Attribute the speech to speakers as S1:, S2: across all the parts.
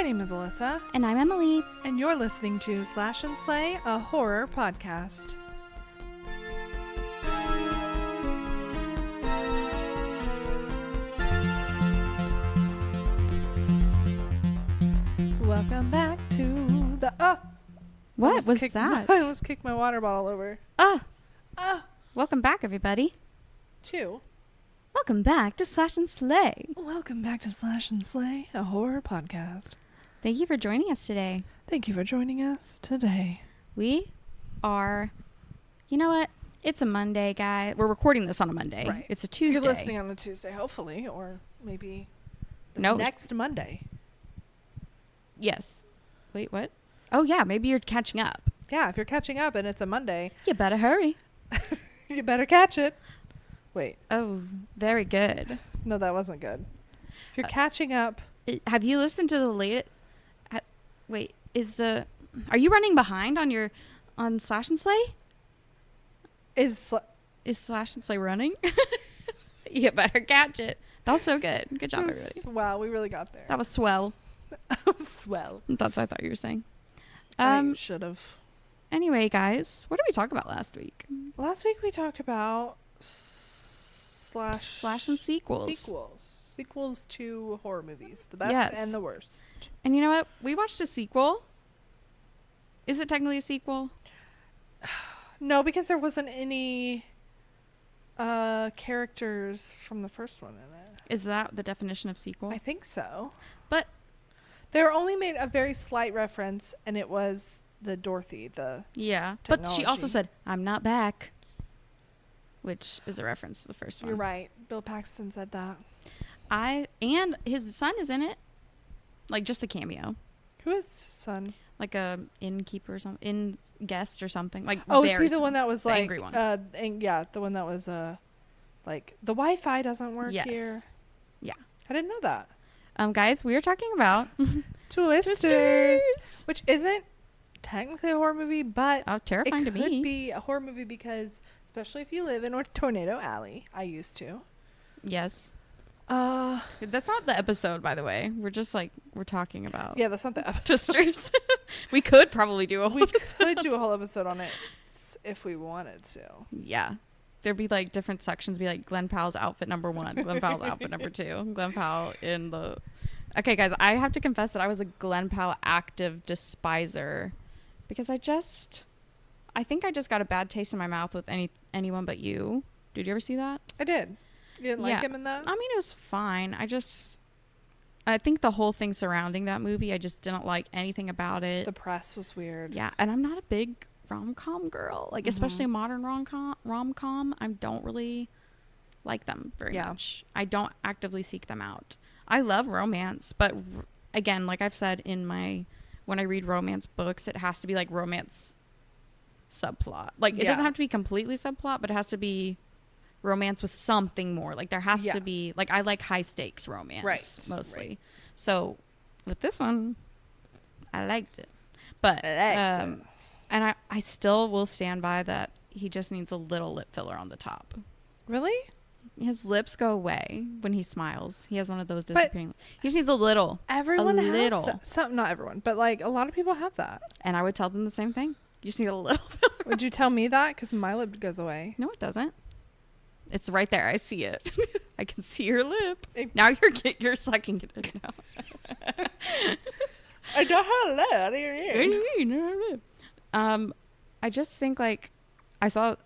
S1: name is Alyssa.
S2: And I'm Emily.
S1: And you're listening to Slash and Slay, a horror podcast. Welcome back to the...
S2: What was that?
S1: I almost kicked my water bottle over.
S2: Welcome back, everybody. Welcome back to Slash and Slay.
S1: Welcome back to Slash and Slay, a horror podcast.
S2: Thank you for joining us today.
S1: Thank you for joining us today.
S2: We are, you know what? It's a Monday, guy. We're recording this on a Monday.
S1: Right.
S2: It's a Tuesday.
S1: You're listening on a Tuesday, hopefully, or maybe
S2: No.
S1: next Monday.
S2: Yes. Wait, what? Oh, yeah. Maybe you're catching up.
S1: Yeah, if you're catching up and it's a Monday,
S2: You better hurry.
S1: you better catch it. Wait.
S2: Oh, very good.
S1: No, that wasn't good. If you're catching up.
S2: Have you listened to the latest? Wait, are you running behind on Slash and Slay? Is Slash and Slay running? You better catch it. That was so good. Good job, everybody.
S1: Wow, we really got there.
S2: That was swell.
S1: Swell.
S2: That's what I thought you were saying.
S1: I should have.
S2: Anyway, guys, what did we talk about last week?
S1: Last week we talked about slash
S2: and sequels.
S1: Sequels to horror movies. The best
S2: Yes.
S1: and the worst.
S2: And you know what? We watched a sequel. Is it technically a sequel?
S1: No, because there wasn't any characters from the first one in it.
S2: Is that the definition of sequel?
S1: I think so.
S2: But
S1: they were only made a very slight reference, and it was the Dorothy,
S2: yeah.
S1: technology.
S2: But she also said, "I'm not back," which is a reference to the first one.
S1: You're right. Bill Paxton said that.
S2: And his son is in it. Like, just a cameo.
S1: Who is his son?
S2: Like a innkeeper or something. In guest or something. Like,
S1: oh, is he the one that was
S2: the
S1: like...
S2: angry one.
S1: Yeah, the one that was like, the Wi-Fi doesn't work here.
S2: Yeah.
S1: I didn't know that.
S2: Guys, we are talking about...
S1: Twisters. Which isn't technically a horror movie, but...
S2: Oh, terrifying to me.
S1: It could be a horror movie because, especially if you live in Tornado Alley. I used to.
S2: Yes. That's not the episode, by the way. We're just like, we're talking about...
S1: Yeah, that's not the episode.
S2: Twisters. We could probably do a whole episode.
S1: We could do a whole episode on it if we wanted to.
S2: Yeah. There'd be like different sections, be like Glenn Powell's outfit number 1, Glenn Powell's outfit number 2, Glenn Powell in the... Okay, guys, I have to confess that I was a Glenn Powell active despiser because I think I just got a bad taste in my mouth with anyone but you. Did you ever see that?
S1: I did. You didn't like him in that?
S2: I mean, it was fine. I think the whole thing surrounding that movie, I just didn't like anything about it.
S1: The press was weird.
S2: Yeah, and I'm not a big rom-com girl. Like, especially a modern rom-com, I don't really like them very much. I don't actively seek them out. I love romance, but again, like I've said when I read romance books, it has to be like romance subplot. Like, it doesn't have to be completely subplot, but it has to be romance with something more. Like, there has to be, like, I like high stakes romance mostly. Right. So with this one, I liked it. But and I still will stand by that he just needs a little lip filler on the top.
S1: Really?
S2: His lips go away when he smiles. He has one of those disappearing. He just needs a little.
S1: Everyone has some, not everyone, but like a lot of people have that.
S2: And I would tell them the same thing. You just need a little filler.
S1: Would you tell me that? Because my lip goes away.
S2: No, it doesn't. It's right there. I see it. I can see your lip. Now you're sucking it in now.
S1: I don't have a lip. What do you mean?
S2: I just think, like, I saw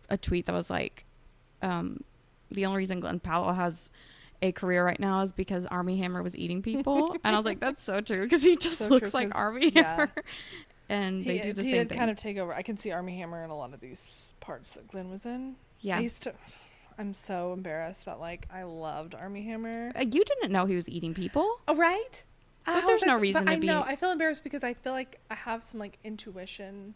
S2: a tweet that was like, the only reason Glenn Powell has a career right now is because Armie Hammer was eating people. And I was like, that's so true. Because he just looks like Armie Hammer. And they do the same thing. He did kind
S1: of take over. I can see Armie Hammer in a lot of these parts that Glenn was in.
S2: Yeah.
S1: I'm so embarrassed that, like, I loved Armie Hammer.
S2: You didn't know he was eating people.
S1: Oh, right?
S2: So there's no reason to be.
S1: I know. I feel embarrassed because I feel like I have some, like, intuition,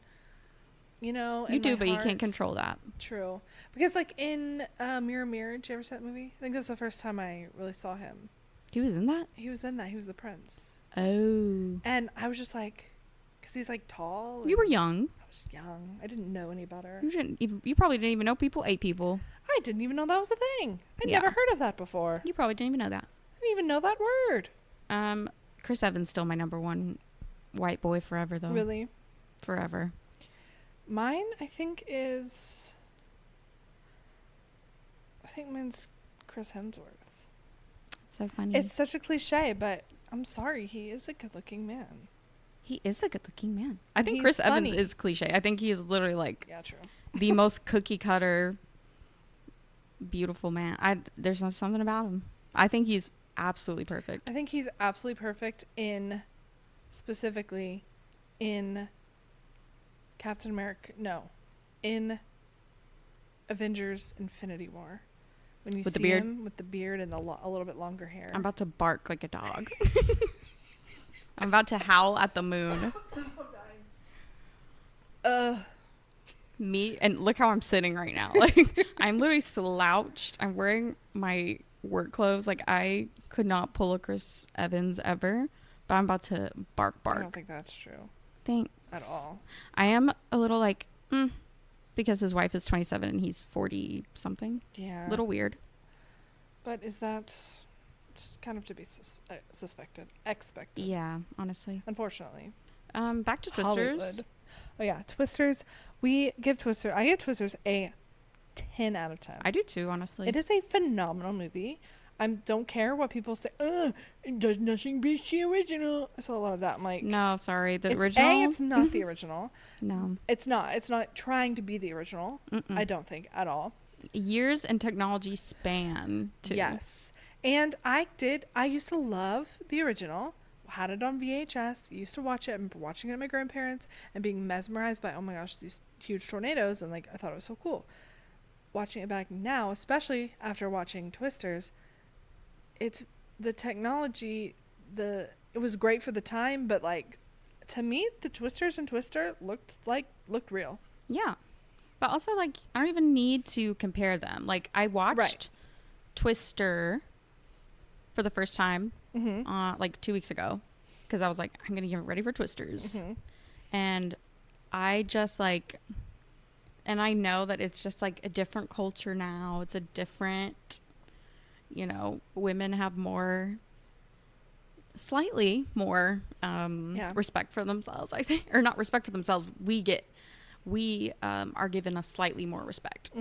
S1: you know?
S2: You do, but you can't control that.
S1: True. Because, like, in Mirror Mirror, did you ever see that movie? I think that's the first time I really saw him.
S2: He was in that?
S1: He was in that. He was the prince.
S2: Oh.
S1: And I was just like, because he's, like, tall.
S2: You were young.
S1: I was young. I didn't know any better.
S2: You probably didn't even know people ate people.
S1: I didn't even know that was a thing. I'd never heard of that before.
S2: You probably didn't even know that.
S1: I didn't even know that word.
S2: Chris Evans still my number one white boy forever, though.
S1: Really?
S2: Forever.
S1: Mine, I think mine's Chris Hemsworth.
S2: So funny.
S1: It's such a cliche, but I'm sorry, he is a good-looking man.
S2: He is a good-looking man. I think
S1: He's
S2: Chris
S1: funny.
S2: Evans is cliche. I think he is literally like
S1: Yeah, true.
S2: the most cookie cutter, beautiful man. There's something about him. I think he's absolutely perfect.
S1: I think he's absolutely perfect specifically in Captain America. No, in Avengers: Infinity War. When you
S2: With the
S1: see
S2: beard?
S1: him with the beard and a little bit longer hair.
S2: I'm about to bark like a dog. I'm about to howl at the moon. Me, and look how I'm sitting right now. Like, I'm literally slouched. I'm wearing my work clothes. Like, I could not pull a Chris Evans ever, but I'm about to bark.
S1: I don't think that's true.
S2: Thanks.
S1: At all.
S2: I am a little like, because his wife is 27 and he's 40 something.
S1: Yeah.
S2: A little weird.
S1: But is that just kind of to be expected?
S2: Yeah, honestly.
S1: Unfortunately.
S2: Back to Twisters.
S1: Hollywood. Oh yeah, Twisters. I give Twisters a 10 out of 10.
S2: I do too, honestly.
S1: It is a phenomenal movie. I don't care what people say. It does nothing beat the original. I saw a lot of that. I'm like,
S2: no, sorry, the original.
S1: It's not the original.
S2: No,
S1: it's not. It's not trying to be the original.
S2: Mm-mm.
S1: I don't think at all.
S2: Years and technology span too.
S1: Yes, and I used to love the original. Had it on VHS. Used to watch it. I remember watching it at my grandparents and being mesmerized by, oh my gosh, these huge tornadoes, and like I thought it was so cool. Watching it back now, especially after watching Twisters, it's the technology. It was great for the time, but like to me, the Twisters and Twister looked real.
S2: Yeah, but also like I don't even need to compare them. Like I watched Twister for the first time like 2 weeks ago because I was like, I'm gonna get ready for Twisters, and I just like, and I know that it's just like a different culture now. It's a different, women have slightly more respect for themselves, I think, or not respect for themselves. We are given a slightly more respect.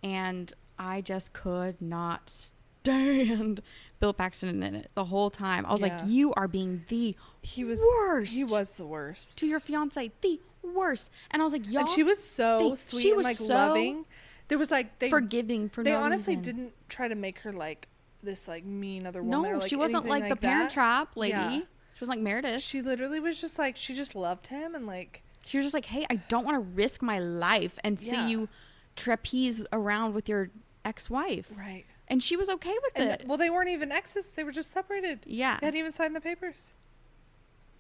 S2: And I just could not stand Bill Paxton in it the whole time. I was like, you are being the worst.
S1: He was the worst.
S2: To your fiance, the worst. And I was like, y'all.
S1: And she was so sweet and like loving. There was like
S2: forgiving for no reason.
S1: They honestly didn't try to make her like this like mean other woman.
S2: No,
S1: or, like,
S2: she wasn't like the Parent Trap lady. Yeah. She was like Meredith.
S1: She literally was just like, she just loved him and like.
S2: She was just like, hey, I don't want to risk my life and see you trapeze around with your ex-wife.
S1: Right.
S2: And she was okay with it.
S1: Well, they weren't even exes. They were just separated.
S2: Yeah.
S1: They hadn't even signed the papers.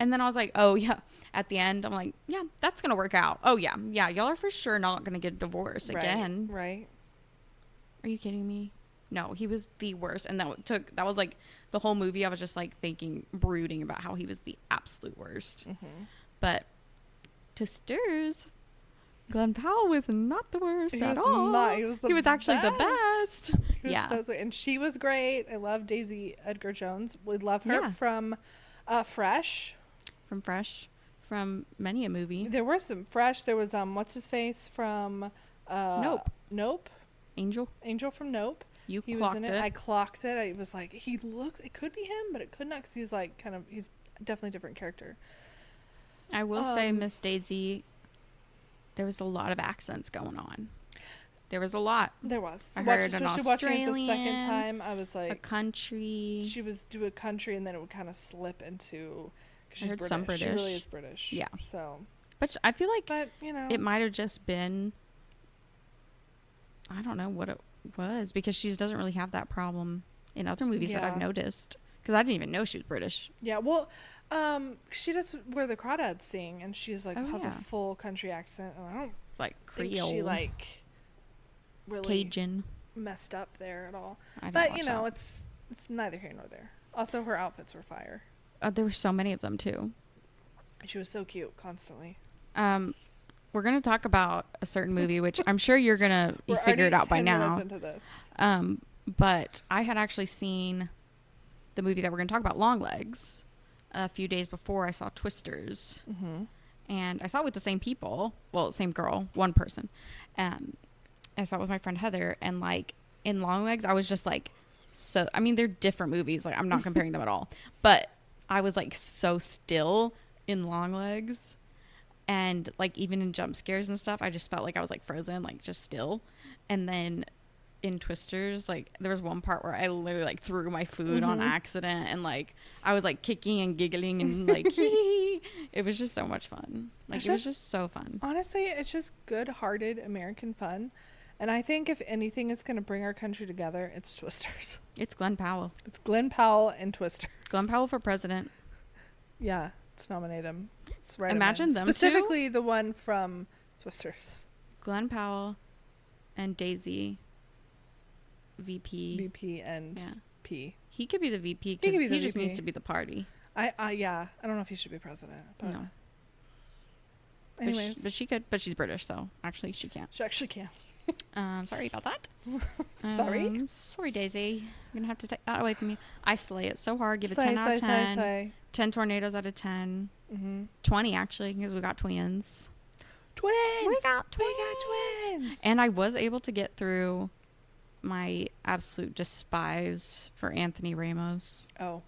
S2: And then I was like, oh, yeah. At the end, I'm like, yeah, that's going to work out. Oh, yeah. Yeah, y'all are for sure not going to get divorced again.
S1: Right.
S2: Are you kidding me? No, he was the worst. And that was like the whole movie. I was just like brooding about how he was the absolute worst. But to Stirs, Glenn Powell was not the worst at all. He was actually the best.
S1: Yeah. So sweet. And she was great. I love Daisy Edgar Jones. We love her from Fresh.
S2: From Fresh. From many a movie.
S1: There were some Fresh. There was what's his face from Nope. Angel from Nope.
S2: He
S1: was in it. I clocked it. I was like, it could be him, but it could not, because he's like he's definitely a different character.
S2: I will say, Miss Daisy, there was a lot of accents going on. There was a lot.
S1: There was.
S2: I heard an
S1: Australian, watching it the second time, I was like,
S2: a country.
S1: She was do a country, and then it would kind of slip into.
S2: I heard some British.
S1: She really is British.
S2: Yeah.
S1: So.
S2: But I feel like, it might have just been. I don't know what it was, because she doesn't really have that problem in other movies that I've noticed. Because I didn't even know she was British.
S1: Yeah. Well. She does where the crawdads sing, and she's like has a full country accent, and I don't
S2: Creole.
S1: think she like really
S2: Cajun
S1: messed up there at all. But it's neither here nor there. Also, her outfits were fire.
S2: There were so many of them too.
S1: She was so cute constantly.
S2: We're gonna talk about a certain movie, which I'm sure you're gonna figure it out by now.
S1: Into this.
S2: But I had actually seen the movie that we're going to talk about, LongLegs, a few days before I saw Twisters.
S1: Mm-hmm.
S2: And I saw it with the same people. Well, same girl, one person. I saw it with my friend Heather. And, like, in LongLegs, I was just, like, so... I mean, they're different movies. Like, I'm not comparing them at all. But I was, like, so still in LongLegs. And, like, even in jump scares and stuff, I just felt like I was, like, frozen, like, just still. And then in Twisters, like, there was one part where I literally, like, threw my food on accident. And, like, I was, like, kicking and giggling and, like, it was just so much fun. Like, it was just so fun.
S1: Honestly, it's just good-hearted American fun. And I think if anything is going to bring our country together, it's Twisters.
S2: It's Glenn Powell.
S1: It's Glenn Powell and Twisters.
S2: Glenn Powell for president.
S1: Yeah, let's nominate him. Let's write
S2: Imagine
S1: him in.
S2: them
S1: Specifically the one from Twisters.
S2: Glenn Powell and Daisy, VP.
S1: VP and P.
S2: He could be the VP because he just needs to be the party.
S1: Yeah, I don't know if he should be president. But
S2: no.
S1: Anyways.
S2: But she could. But she's British, so actually she can't.
S1: She actually can.
S2: Sorry about that.
S1: Sorry,
S2: Daisy. You're gonna have to take that away from me. I slay it so hard. Give it
S1: slay,
S2: 10 out of 10.
S1: Slay.
S2: 10 tornadoes out of 10. 20 actually, because we got twins.
S1: We got
S2: twins.
S1: twins.
S2: And I was able to get through my absolute despise for Anthony Ramos.
S1: Oh.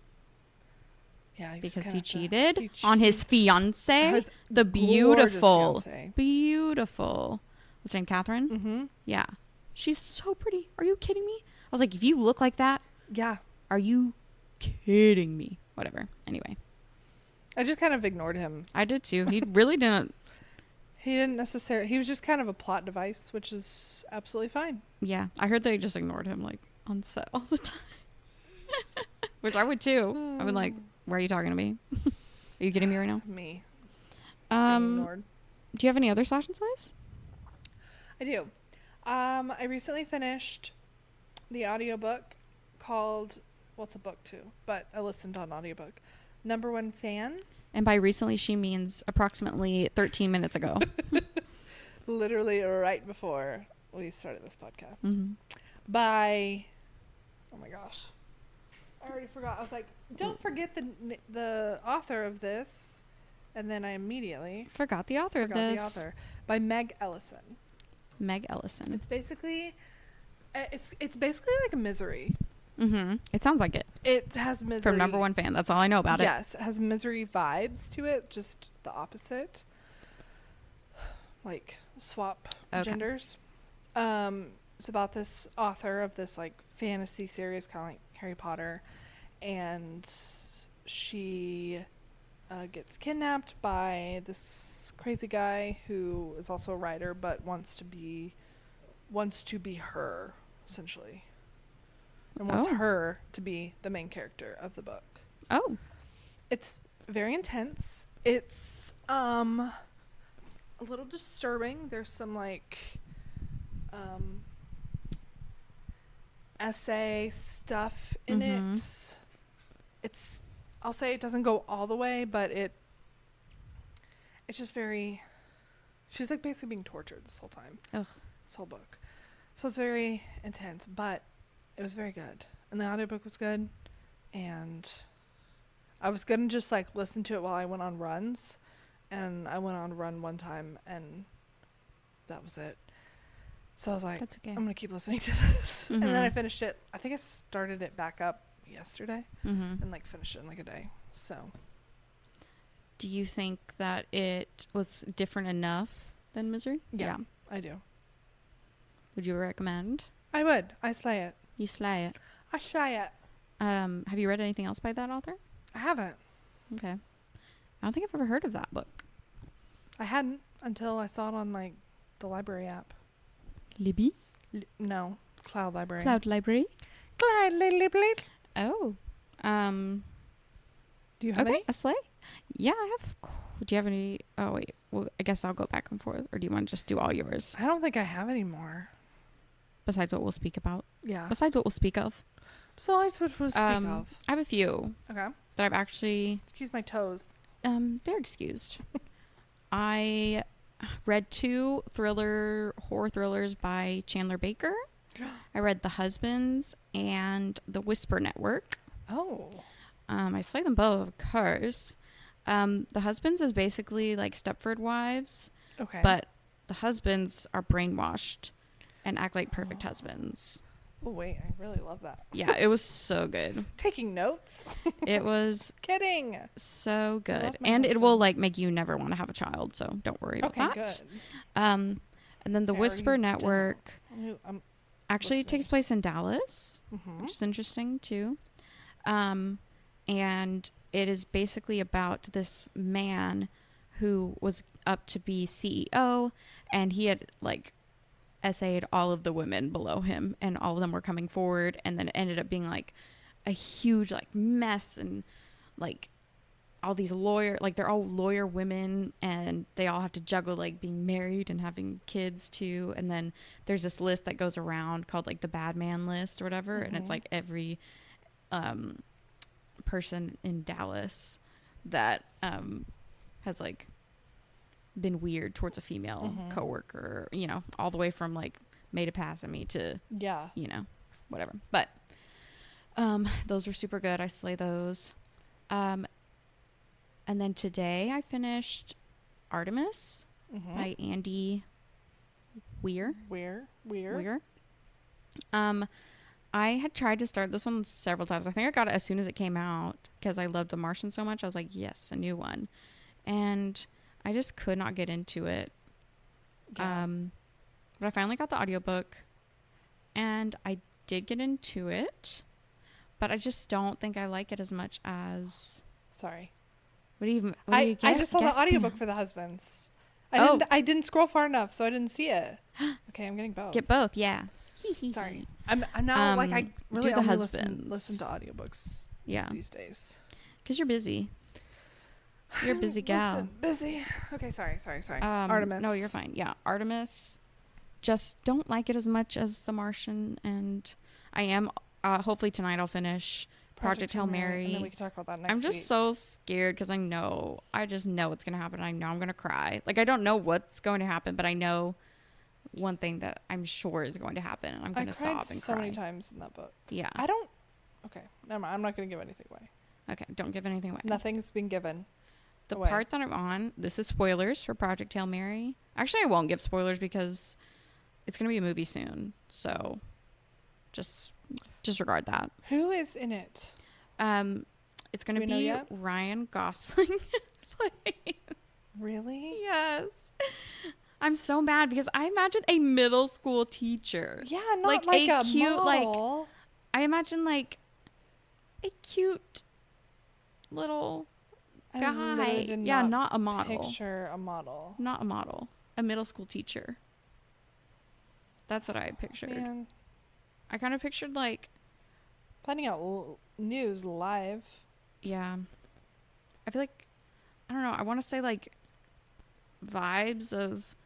S1: Yeah,
S2: because he cheated on his fiance, the beautiful, what's her name, Catherine?
S1: Mm-hmm.
S2: Yeah. She's so pretty. Are you kidding me? I was like, if you look like that,
S1: yeah.
S2: Are you kidding me? Whatever. Anyway.
S1: I just kind of ignored him.
S2: I did too. He really didn't.
S1: He didn't necessarily. He was just kind of a plot device, which is absolutely fine.
S2: Yeah. I heard that he just ignored him, like, on set all the time. Which I would too. I would like, why are you talking to me? Are you kidding me right now?
S1: Me.
S2: Ignored. Do you have any other slash and slays?
S1: I do. I recently finished the audiobook called, well, it's a book too, but I listened on audiobook. Number One Fan.
S2: And by recently, she means approximately 13 minutes ago.
S1: Literally right before we started this podcast.
S2: Mm-hmm.
S1: By, oh my gosh. I already forgot. I was like, don't forget the author of this. And then I immediately
S2: forgot the author of this.
S1: The author. By Meg Ellison.
S2: Meg Ellison.
S1: It's basically like a Misery.
S2: Mm-hmm. It sounds like it.
S1: It has Misery.
S2: From Number One Fan. That's all I know about it.
S1: Yes. It has Misery vibes to it. Just the opposite. Like swap genders. It's about this author of this like fantasy series kind of like Harry Potter. And she gets kidnapped by this crazy guy who is also a writer but wants to be her, essentially. And wants her to be the main character of the book. Oh. It's very intense. It's a little disturbing. There's some like essay stuff in it. It's, I'll say it doesn't go all the way, but it's just very, she's like basically being tortured this whole time.
S2: Ugh.
S1: This whole book. So it's very intense, but it was very good. And the audiobook was good. And I was going to just like listen to it while I went on runs. And I went on a run one time and that was it. So I was like, that's okay. I'm going to keep listening to this. Mm-hmm. And then I finished it. I think I started it back up yesterday and like finished it in like a day. So
S2: do you think that it was different enough than Misery?
S1: Yeah, I do.
S2: Would you recommend?
S1: I would. I slay it.
S2: You slay it.
S1: I slay it.
S2: Have you read anything else by that author?
S1: I haven't.
S2: Okay. I don't think I've ever heard of that book.
S1: I hadn't until I saw it on like the library app.
S2: Libby?
S1: No, Cloud Library.
S2: Cloud Library?
S1: Cloud Library.
S2: Oh.
S1: Do you have any?
S2: A sleigh? Yeah, I have. Do you have any? Oh, wait. Well, I guess I'll go back and forth. Or do you want to just do all yours?
S1: I don't think I have any more.
S2: Besides what we'll speak about?
S1: Yeah.
S2: Besides what we'll speak of?
S1: Besides what we'll speak of.
S2: I have a few.
S1: Okay.
S2: That I've actually...
S1: Excuse my toes.
S2: They're excused. I read 2 horror thrillers by Chandler Baker. I read The Husbands and The Whisper Network.
S1: Oh.
S2: I slay them both, of course. The husbands is basically like Stepford Wives,
S1: Okay.
S2: but the husbands are brainwashed and act like perfect husbands.
S1: Oh, wait. I really love that.
S2: Yeah, it was so good.
S1: Taking notes.
S2: It was
S1: Kidding.
S2: so
S1: I love
S2: good.
S1: my
S2: And it will
S1: husband.
S2: like make you never want to have a child, so don't worry about
S1: Okay,
S2: that.
S1: good.
S2: And then the
S1: I already
S2: Whisper
S1: don't.
S2: Network
S1: I'm
S2: actually
S1: listening.
S2: takes place in Dallas,
S1: Mhm.
S2: which is interesting too. And it is basically about this man who was up to be CEO, and he had like essayed all of the women below him, and all of them were coming forward, and then it ended up being like a huge like mess, and like all these they're all lawyer women, and they all have to juggle like being married and having kids too. And then there's this list that goes around called like the bad man list or whatever, and it's like every person in Dallas that has like been weird towards a female coworker, you know, all the way from like made a pass at me to you know, whatever. But those were super good. I slay those. And then today I finished Artemis by Andy Weir. I had tried to start this one several times. I think I got it as soon as it came out because I loved The Martian so much. I was like, yes, a new one. And I just could not get into it.
S1: Yeah.
S2: But I finally got the audiobook and I did get into it, but I just don't think I like it as much as...
S1: Sorry.
S2: What do you
S1: I just saw the audiobook for the husbands. I didn't scroll far enough, so I didn't see it. Okay, I'm getting both.
S2: Get both, yeah.
S1: Sorry. I'm now like I really
S2: do the
S1: only
S2: husbands.
S1: listen to audiobooks these days.
S2: Because you're busy. You're a busy gal.
S1: Listen, busy. Okay, sorry. Artemis.
S2: No, you're fine. Yeah, Artemis. Just don't like it as much as The Martian, and I am. Hopefully tonight I'll finish Project Hail Mary.
S1: And then we can talk about that next
S2: I'm just
S1: week.
S2: so scared because I just know what's going to happen. I know I'm going to cry. Like, I don't know what's going to happen, but I know one thing that I'm sure is going to happen, and I'm going to sob and cry.
S1: so many times in that book.
S2: Yeah.
S1: Okay, never mind. I'm not going to give anything away.
S2: Okay, don't give anything away.
S1: Nothing's been given
S2: The
S1: away.
S2: part that I'm on, this is spoilers for Project Hail Mary. Actually, I won't give spoilers because it's going to be a movie soon, so just disregard that.
S1: Who is in it?
S2: It's going to be Ryan Gosling playing.
S1: Really?
S2: Yes. I'm so mad because I imagine a middle school teacher.
S1: Yeah, not like a
S2: cute
S1: model.
S2: like I imagine like a cute little guy. Yeah, not a model.
S1: Picture a model.
S2: Not a model. A middle school teacher. That's what I pictured.
S1: Man.
S2: I kind of pictured like
S1: Finding out news live.
S2: Yeah. I feel like I don't know, I want to say like vibes of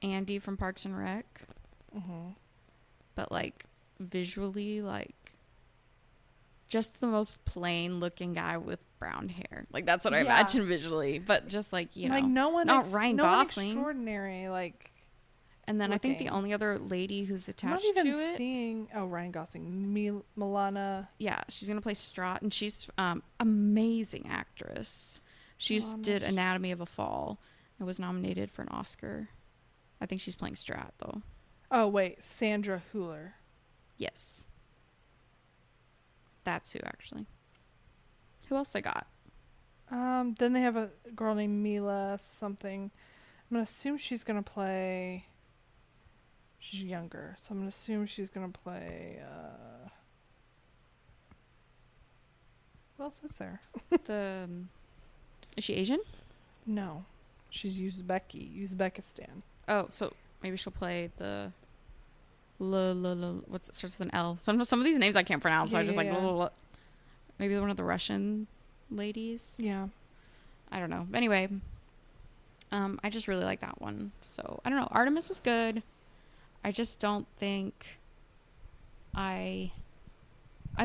S2: Andy from Parks and Rec. But like visually like just the most plain looking guy with brown hair. Like that's what I imagine visually, but just like, you know,
S1: no one
S2: not Ryan Gosling.
S1: Extraordinary like.
S2: And then I think the only other lady who's attached
S1: to it.
S2: I'm not even
S1: seeing Ryan Gosling, Milana.
S2: Yeah, she's gonna play Strahd, and she's amazing actress. She did Anatomy of a Fall and was nominated for an Oscar. I think she's playing Strahd though.
S1: Oh wait, Sandra Hüller.
S2: Yes. That's who actually. Who else I got?
S1: Then they have a girl named Mila something. I'm gonna assume she's gonna play. She's younger, so I'm gonna assume she's gonna play. Who else is there?
S2: Is she Asian?
S1: No, she's Uzbekistan.
S2: Oh, so maybe she'll play the. What's it starts with an L? Some of these names I can't pronounce. So I just maybe one of the Russian ladies.
S1: Yeah.
S2: I don't know. Anyway, I just really like that one. So I don't know. Artemis was good. I just don't think I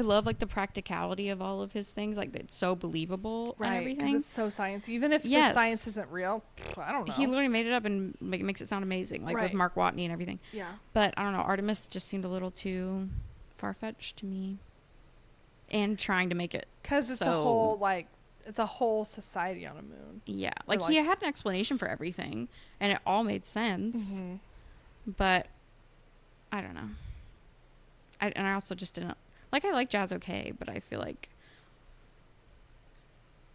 S2: love like the practicality of all of his things. Like it's so believable and everything. Because
S1: it's so sciencey. Even if the science isn't real, I don't know.
S2: He literally made it up and makes it sound amazing. Like with Mark Watney and everything.
S1: Yeah.
S2: But I don't know. Artemis just seemed a little too far-fetched to me. and trying to make it
S1: because it's a whole like it's a whole society on a moon.
S2: Yeah, like he had an explanation for everything, and it all made sense.
S1: Mm-hmm.
S2: But I don't know. I also just didn't like. I like Jazz okay, but I feel like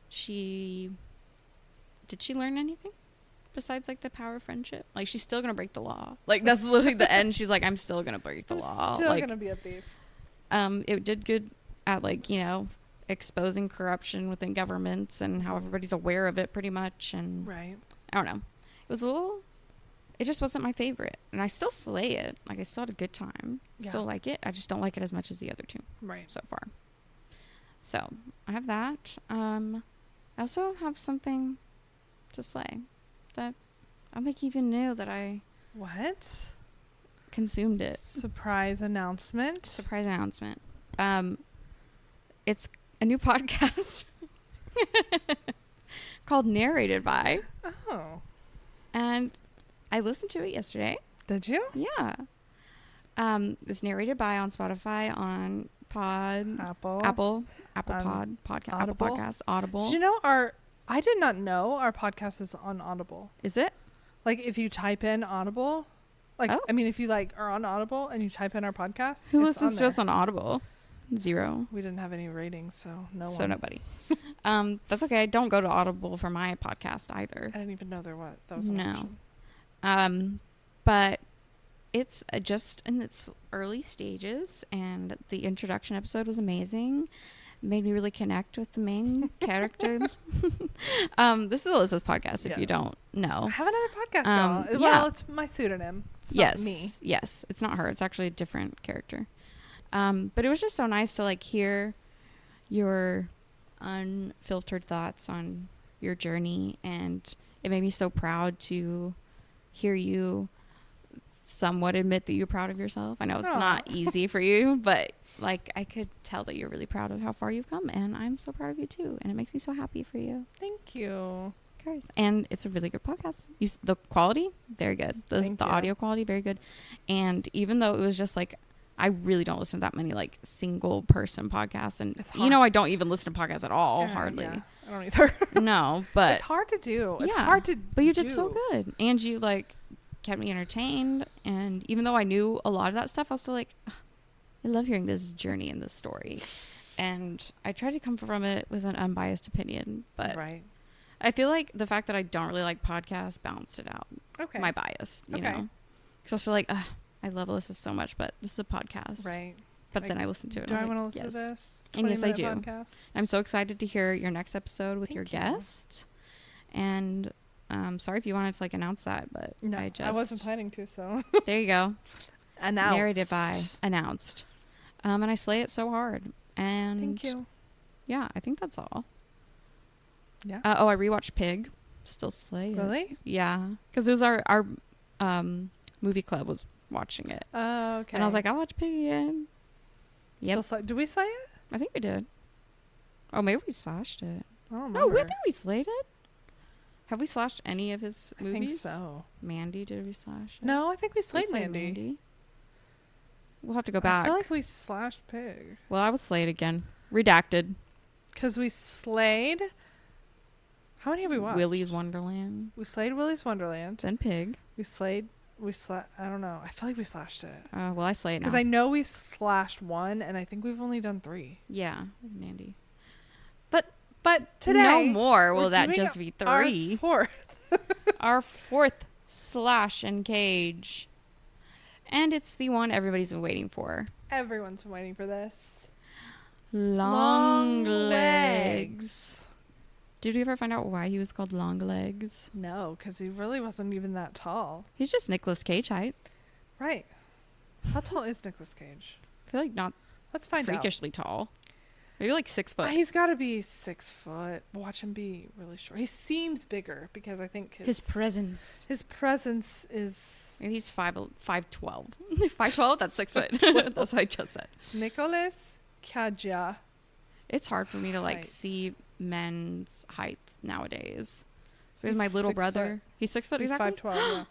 S2: did she learn anything besides like the power of friendship? Like she's still gonna break the law. Like that's literally the end. She's like, I'm still gonna break the law.
S1: Still
S2: like,
S1: gonna be a thief.
S2: It did good at like, you know, exposing corruption within governments and how everybody's aware of it pretty much. And
S1: right.
S2: I don't know. It just wasn't my favorite. And I still slay it. Like I still had a good time.
S1: Yeah.
S2: Still like it. I just don't like it as much as the other two.
S1: Right.
S2: So far. So I have that. I also have something to slay that I don't think you even knew that I consumed it.
S1: Surprise announcement.
S2: It's a new podcast called Narrated By.
S1: Oh.
S2: And I listened to it yesterday.
S1: Did you?
S2: Yeah. It's narrated by on Spotify, on Apple Podcasts, Audible.
S1: Did you know I did not know our podcast is on Audible.
S2: Is it?
S1: Like if you type in Audible, like I mean if you like are on Audible and you type in our podcast,
S2: who listens to us on Audible? 0.
S1: We didn't have any ratings, so
S2: nobody. That's okay. I don't go to Audible for my podcast either.
S1: I didn't even know that was an option.
S2: But it's just in its early stages, and the introduction episode was amazing. Made me really connect with the main character. This is Alyssa's podcast, if you don't know.
S1: I have another podcast, y'all. Well, it's my pseudonym. It's not me.
S2: Yes, it's not her. It's actually a different character. But it was just so nice to like hear your unfiltered thoughts on your journey, and it made me so proud to hear you somewhat admit that you're proud of yourself. I know it's not easy for you, but like I could tell that you're really proud of how far you've come, and I'm so proud of you too, and it makes me so happy for you.
S1: Thank you.
S2: And it's a really good podcast. The quality, very good. The audio quality, very good. And even though it was just like, I really don't listen to that many like single person podcasts, and you know I don't even listen to podcasts at all, hardly.
S1: Yeah. I don't either.
S2: No, but
S1: it's hard to do. It's hard to.
S2: But you did so good, and you like kept me entertained. And even though I knew a lot of that stuff, I was still like, I love hearing this journey and this story. And I tried to come from it with an unbiased opinion, but I feel like the fact that I don't really like podcasts balanced it out. Okay. My bias, you know, because I was still like, I love Alyssa so much, but this is a podcast.
S1: Right.
S2: But then I listened to it.
S1: Do I want to listen to this?
S2: And yes, I do.
S1: Podcast?
S2: I'm so excited to hear your next episode with your guest. And sorry if you wanted to like announce that, but
S1: no, I wasn't planning to. So
S2: there you go.
S1: Announced.
S2: Narrated by announced. And I slay it so hard. And
S1: thank you.
S2: Yeah, I think that's all.
S1: Yeah.
S2: I rewatched Pig. Still slay it.
S1: Really?
S2: Yeah, because it was our movie club was watching it.
S1: Oh, okay.
S2: And I was like, I'll watch Pig again.
S1: Yep. Did we slay it?
S2: I think we did. Oh, maybe we slashed it.
S1: I don't remember.
S2: No, we think we slayed it. Have we slashed any of his movies?
S1: I think so.
S2: Mandy, did we slash it?
S1: No, I think we slayed Mandy.
S2: We'll have to go back.
S1: I feel like we slashed Pig.
S2: Well, I will slay it again. Redacted. Because
S1: we slayed... How many have we watched?
S2: Willy's Wonderland.
S1: We slayed Willy's Wonderland.
S2: Then Pig.
S1: I don't know. I feel like we slashed it.
S2: Well, I slayed it now.
S1: Because I know we slashed 1, and I think we've only done 3.
S2: Yeah, Mandy.
S1: But today...
S2: No more will that just be 3.
S1: Our 4th.
S2: Our 4th Slash and Cage. And it's the one everybody's been waiting for.
S1: Everyone's been waiting for this.
S2: LongLegs. Did you ever find out why he was called LongLegs?
S1: No, because he really wasn't even that tall.
S2: He's just Nicolas Cage height.
S1: Right. How tall is Nicolas Cage?
S2: I feel like not freakishly tall. Maybe like 6 foot.
S1: He's got to be 6 foot. Watch him be really short. He seems bigger because I think
S2: his presence.
S1: His presence is...
S2: Maybe he's 5'12". 5'12"? That's 6 foot. That's what I just said.
S1: Nicolas Cage.
S2: It's hard for me to like see men's height nowadays. Because my little brother... He's 6 foot?
S1: He's
S2: exactly?
S1: 5'12", yeah.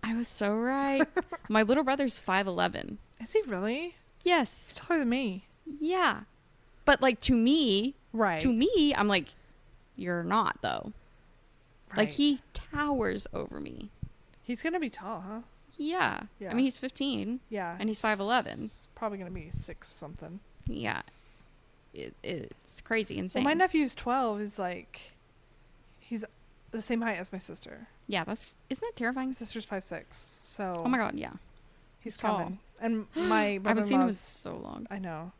S2: I was so right. My little brother's 5'11".
S1: Is he really?
S2: Yes.
S1: He's taller than me.
S2: Yeah. But like to me,
S1: Right.
S2: I'm like, you're not though.
S1: Right.
S2: Like he towers over me.
S1: He's gonna be tall, huh?
S2: Yeah.
S1: Yeah.
S2: I mean, he's 15.
S1: Yeah.
S2: And he's 5'11".
S1: Probably gonna be 6 something.
S2: Yeah. It's crazy, insane.
S1: Well, my nephew's 12. Is like, he's the same height as my sister.
S2: Yeah, isn't that terrifying?
S1: My sister's 5'6". So.
S2: Oh my God, yeah.
S1: He's
S2: tall.
S1: coming. And my brother-in-law's,
S2: I haven't seen him in so long.
S1: I know.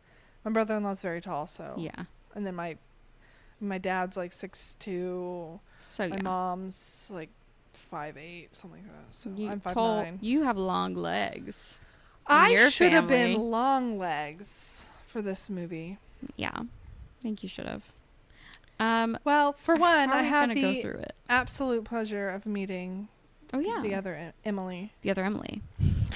S1: My brother-in-law's very tall, so.
S2: Yeah.
S1: And then my dad's like 6'2".
S2: So yeah.
S1: My mom's like 5'8", something like that. So
S2: You
S1: I'm 5'9".
S2: You have long legs.
S1: I should have been LongLegs for this movie.
S2: Yeah, I think you should have.
S1: Well, for one, I had
S2: go
S1: the
S2: through it.
S1: absolute pleasure of meeting the other Emily.
S2: The other Emily.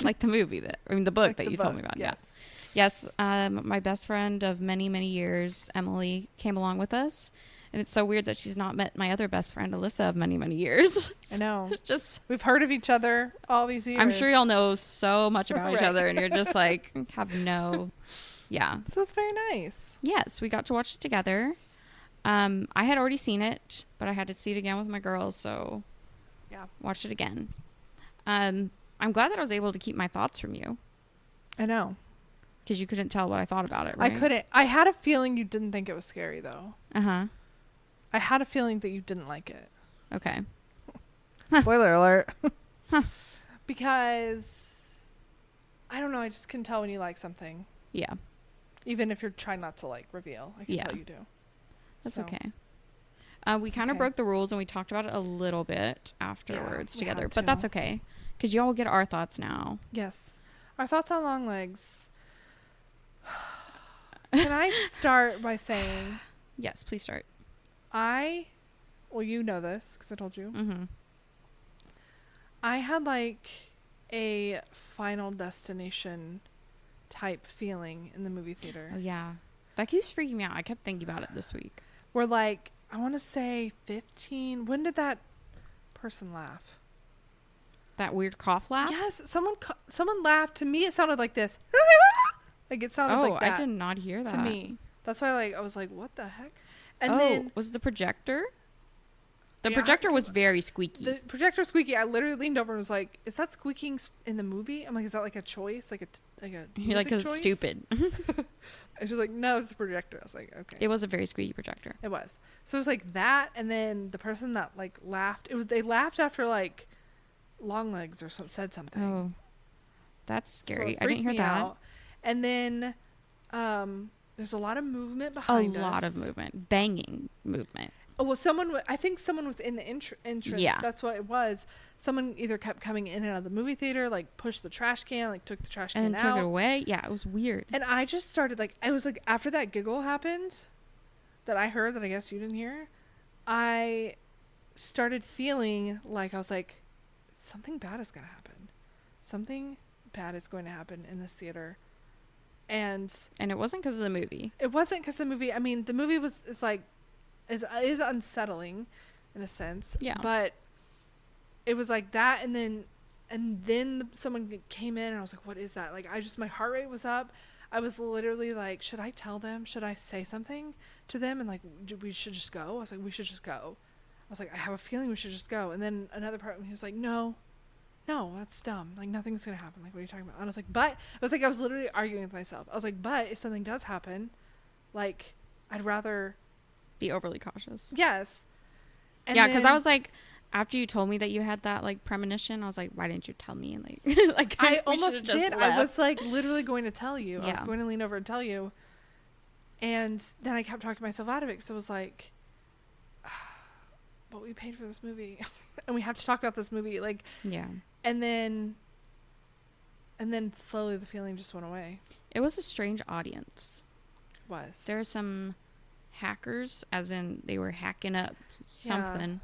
S2: Like the movie the book like that you told me about.
S1: Yes.
S2: Yes. My best friend of many, many years, Emily, came along with us. And it's so weird that she's not met my other best friend, Alyssa, of many, many years.
S1: I know.
S2: Just
S1: we've heard of each other all these years.
S2: I'm sure y'all know so much about each
S1: Right.
S2: other, and you're just like, have no... Yeah.
S1: So it's very nice.
S2: Yes, we got to watch it together. I had already seen it, but I had to see it again with my girls, so
S1: yeah,
S2: watched it again. I'm glad that I was able to keep my thoughts from you.
S1: I know.
S2: Because you couldn't tell what I thought about it, right?
S1: I couldn't. I had a feeling you didn't think it was scary, though.
S2: Uh-huh.
S1: I had a feeling that you didn't like it.
S2: Okay.
S1: Spoiler alert. Because, I don't know, I just can tell when you like something.
S2: Yeah.
S1: Even if you're trying not to, like, reveal. I can tell you do.
S2: That's okay. We kind of
S1: okay.
S2: broke the rules, and we talked about it a little bit afterwards together.
S1: But
S2: But that's okay. Because y'all will get our thoughts now.
S1: Yes. Our thoughts on LongLegs. Can I start by saying...
S2: Yes, please start.
S1: Well, you know this, because I told you.
S2: Mm-hmm.
S1: I had, like, a Final Destination type feeling in the movie theater.
S2: Oh, yeah. That keeps freaking me out. I kept thinking about it this week.
S1: We're like, I want to say 15. When did that person laugh?
S2: That weird cough laugh?
S1: Yes, someone laughed. To me, it sounded like this. Like, it sounded like that.
S2: I did not hear that.
S1: To me. That's why, I was like, what the heck? And
S2: then... was the projector? The projector was very squeaky.
S1: The projector squeaky. I literally leaned over and was like, is that squeaking in the movie? I'm like, is that like a choice? Like a
S2: You're like, 'cause it's stupid.
S1: And she's like, no, it's the projector. I was like, okay.
S2: It was a very squeaky projector.
S1: It was. So it was like that, and then the person that like laughed, they laughed after like LongLegs or said something.
S2: Oh, that's scary.
S1: So
S2: I didn't hear that.
S1: Out. And then there's a lot of movement behind us.
S2: A lot of movement. Banging movement.
S1: Oh, well, I think someone was in the entrance.
S2: Yeah.
S1: That's what it was. Someone either kept coming in and out of the movie theater, like pushed the trash can, like took the trash can out.
S2: And then took it away. Yeah, it was weird.
S1: And I just started I was like, after that giggle happened, that I heard that I guess you didn't hear, I started feeling like I was like, something bad is going to happen. Something bad is going to happen in this theater. And
S2: it wasn't because of the movie.
S1: It wasn't because the movie, I mean, the movie is unsettling in a sense.
S2: Yeah.
S1: But it was like that, and then someone came in and I was like, what is that? Like, my heart rate was up. I was literally like, should I tell them? Should I say something to them? And like, we should just go. I was like, we should just go. I was like, I have a feeling we should just go. And then another part, he was like, no, that's dumb. Like, nothing's going to happen. Like, what are you talking about? And I was like, I was literally arguing with myself. I was like, but if something does happen, like, I'd rather
S2: be overly cautious.
S1: Yes. And
S2: yeah, because I was like, after you told me that you had that like premonition, I was like, why didn't you tell me? And like
S1: I almost did.
S2: Left.
S1: I was like literally going to tell you.
S2: Yeah.
S1: I was going to lean over and tell you. And then I kept talking myself out of it because it was like, but we paid for this movie and we have to talk about this movie. Like,
S2: yeah.
S1: And then slowly the feeling just went away.
S2: It was a strange audience.
S1: It was.
S2: There are some hackers, as in they were hacking up something. Yeah.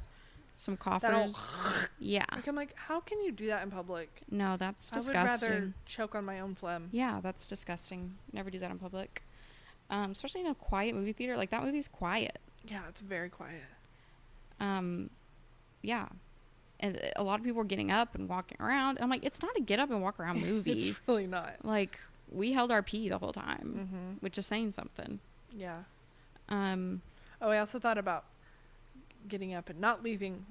S2: Some coffers. Yeah.
S1: Like, I'm like, how can you do that in public?
S2: No, that's disgusting.
S1: I would rather choke on my own phlegm.
S2: Yeah, that's disgusting. Never do that in public. Especially in a quiet movie theater. Like, that movie's quiet.
S1: Yeah, it's very quiet.
S2: Yeah. And a lot of people were getting up and walking around. I'm like, it's not a get up and walk around movie.
S1: It's really not.
S2: Like, we held our pee the whole time, which is saying something.
S1: Yeah.
S2: Oh,
S1: I also thought about getting up and not leaving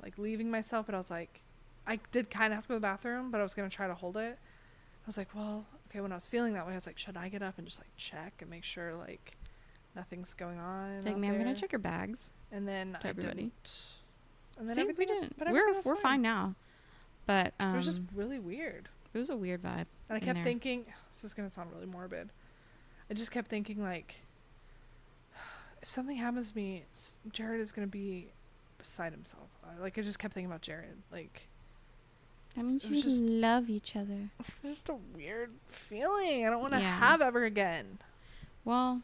S1: myself, but I was like, I did kind of have to go to the bathroom, but I was going to try to hold it. I was like, well, okay, when I was feeling that way, I was like, should I get up and just like check and make sure like nothing's going on?
S2: like, ma'am, I'm going to check your bags.
S1: And then
S2: to everybody.
S1: didn't. And then
S2: See,
S1: everything
S2: we
S1: was,
S2: didn't.
S1: but everything was
S2: We're fine now. But
S1: it was just really weird.
S2: It was a weird vibe.
S1: And I kept thinking, this is going to sound really morbid. I just kept thinking, like, if something happens to me, Jared is going to be beside himself. I just kept thinking about Jared. Like,
S2: that means you love each other.
S1: It's just a weird feeling I don't want to
S2: Yeah.
S1: have ever again.
S2: Well,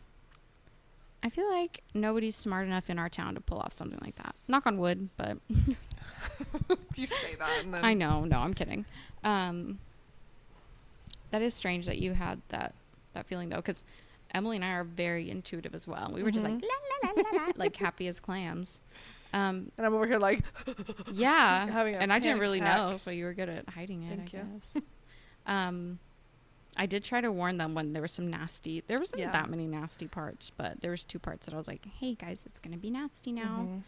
S2: I feel like nobody's smart enough in our town to pull off something like that. Knock on wood, but...
S1: You say that. And then
S2: I know. No, I'm kidding. That is strange that you had that feeling, though, because Emily and I are very intuitive as well. We were just like, la, la, la, la, la, like happy as clams.
S1: And I'm over here like...
S2: Yeah.
S1: having a
S2: And I didn't
S1: panic
S2: really
S1: attack.
S2: know, so you were good at hiding it,
S1: Thank you.
S2: guess. I did try to warn them when there was some nasty... There wasn't that many nasty parts, but there was 2 parts that I was like, hey, guys, it's going to be nasty now.
S1: Mm-hmm.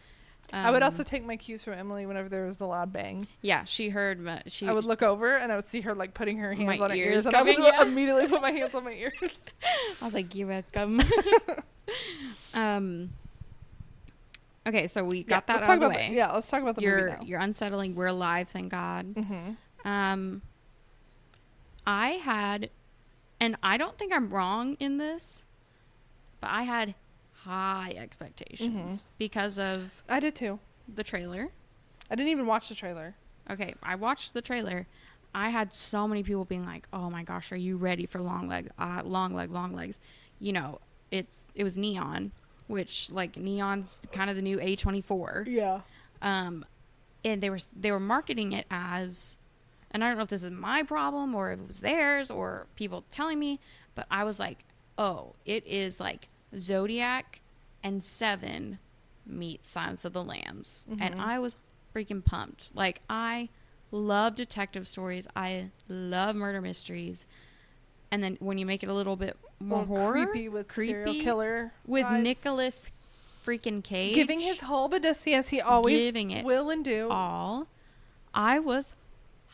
S1: I would also take my cues from Emily whenever there was a loud bang.
S2: Yeah, she heard...
S1: I would look over and I would see her like putting her hands
S2: My
S1: on her
S2: ears
S1: ears. And I would
S2: coming, yeah.
S1: immediately put my hands on my ears.
S2: I was like, you're welcome. Okay, so we got that out of the way.
S1: Let's talk about the movie now.
S2: You're unsettling. We're alive, thank God.
S1: Mm-hmm.
S2: I had, and I don't think I'm wrong in this, but I had high expectations because of
S1: I did too.
S2: the trailer.
S1: I didn't even watch the trailer.
S2: Okay, I watched the trailer. I had so many people being like, "Oh my gosh, are you ready for LongLegs?" You know, it was Neon, which like Neon's kind of the new A24.
S1: Yeah.
S2: And they were marketing it as, and I don't know if this is my problem or if it was theirs or people telling me, but I was like, oh, it is like Zodiac and Seven meet Silence of the Lambs. And I was freaking pumped. Like, I love detective stories. I love murder mysteries. And then when you make it a little bit more horror,
S1: creepy with serial killer
S2: with
S1: vibes.
S2: Nicolas freaking Cage
S1: giving his whole Badissi as he always
S2: giving it
S1: will and do.
S2: all, I was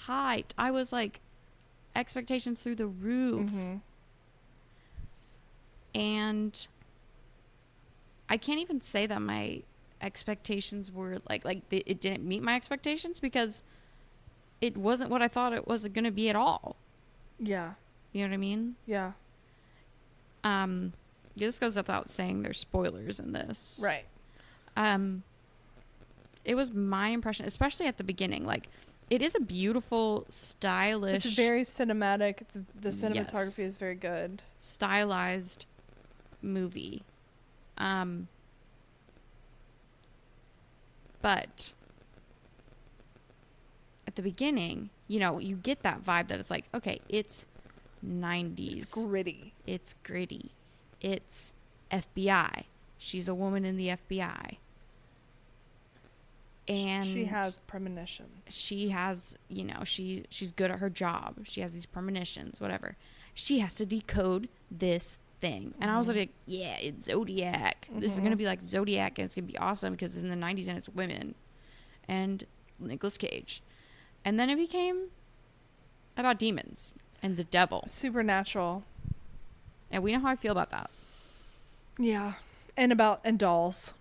S2: hyped. I was like, expectations through the roof. And I can't even say that my expectations were it didn't meet my expectations because it wasn't what I thought it was going to be at all.
S1: Yeah.
S2: You know what I mean?
S1: Yeah.
S2: This goes without saying there's spoilers in this.
S1: Right.
S2: It was my impression, especially at the beginning. Like, it is a beautiful, stylish...
S1: It's very cinematic. The cinematography is very good.
S2: Stylized movie. But at the beginning, you know, you get that vibe that it's like, okay, it's 90s.
S1: It's gritty.
S2: It's gritty. It's FBI. She's a woman in the FBI. And
S1: she has premonitions.
S2: She has, you know, she's good at her job. She has these premonitions, whatever. She has to decode this thing. And I was like, yeah, it's Zodiac. This is going to be like Zodiac, and it's going to be awesome because it's in the 90s and it's women. And Nicolas Cage. And then it became about demons and the devil.
S1: Supernatural.
S2: And we know how I feel about that.
S1: Yeah. And dolls.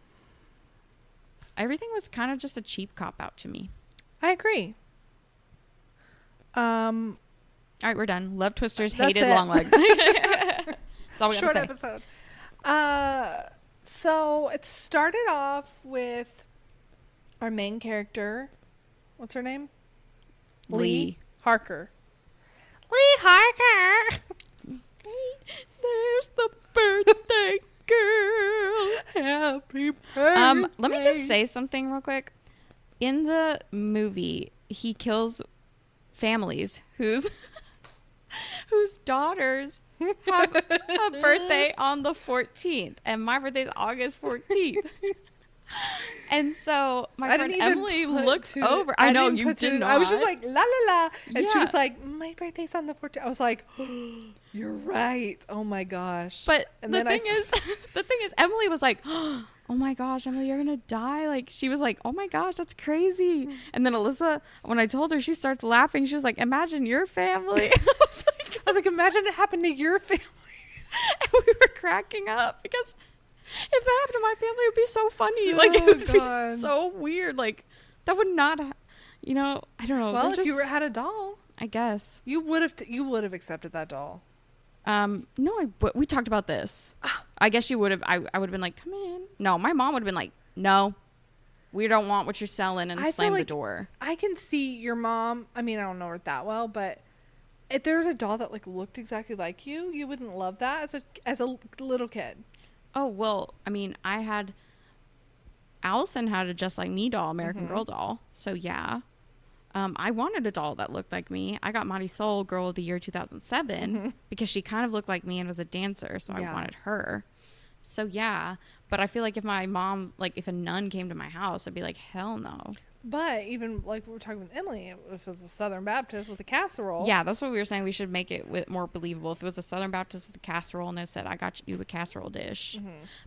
S2: Everything was kind of just a cheap cop-out to me.
S1: I agree.
S2: All right, we're done. Love Twisters,
S1: That's
S2: hated
S1: it.
S2: LongLegs. That's all we got to say.
S1: Short episode. So it started off with our main character. What's her name?
S2: Lee
S1: Harker. Lee Harker.
S2: There's the birthday girl.
S1: Happy birthday.
S2: Let me just say something real quick. In the movie, he kills families whose daughters have a birthday on the 14th, and my birthday is August 14th. And so my
S1: I
S2: friend
S1: didn't even
S2: Emily
S1: put
S2: looked
S1: two-
S2: over. I know
S1: didn't
S2: you
S1: put
S2: did
S1: two-
S2: not.
S1: I was just like, la la la. And she
S2: Yeah.
S1: was like, my birthday's on the 14th. I was like, you're right. Oh my gosh.
S2: But
S1: and
S2: the
S1: then
S2: thing is, the thing is, Emily was like, "Oh my gosh, Emily, you're gonna die!" Like she was like, "Oh my gosh, that's crazy." And then Alyssa, when I told her, she starts laughing. She was like, "Imagine your family."
S1: I was like, imagine it happened to your family.
S2: And we were cracking up because if that happened to my family, it would be so funny. Like it
S1: Oh,
S2: would
S1: God.
S2: be so weird. Like that would not, I don't know.
S1: Well,
S2: They're
S1: if you
S2: just-
S1: had a doll,
S2: I guess.
S1: you would have accepted that doll.
S2: No, we talked about this. I guess you would have. I would have been like, "Come in." No, my mom would have been like, "No, we don't want what you're selling," and
S1: I
S2: slam
S1: feel
S2: the
S1: like
S2: door.
S1: I can see your mom. I mean, I don't know her that well, but if there was a doll that like looked exactly like you wouldn't love that as a little kid.
S2: Oh well, I mean, Allison had a Just Like Me doll, American Girl doll. So yeah, I wanted a doll that looked like me. I got Marisol Girl of the Year 2007 because she kind of looked like me and was a dancer, so
S1: Yeah.
S2: I wanted her. So yeah, but I feel like if my mom, like if a nun came to my house, I'd be like, hell no.
S1: But even like we were talking with Emily, if it was a Southern Baptist with a casserole.
S2: Yeah, that's what we were saying. We should make it more believable. If it was a Southern Baptist with a casserole and they said, "I got you a casserole dish,"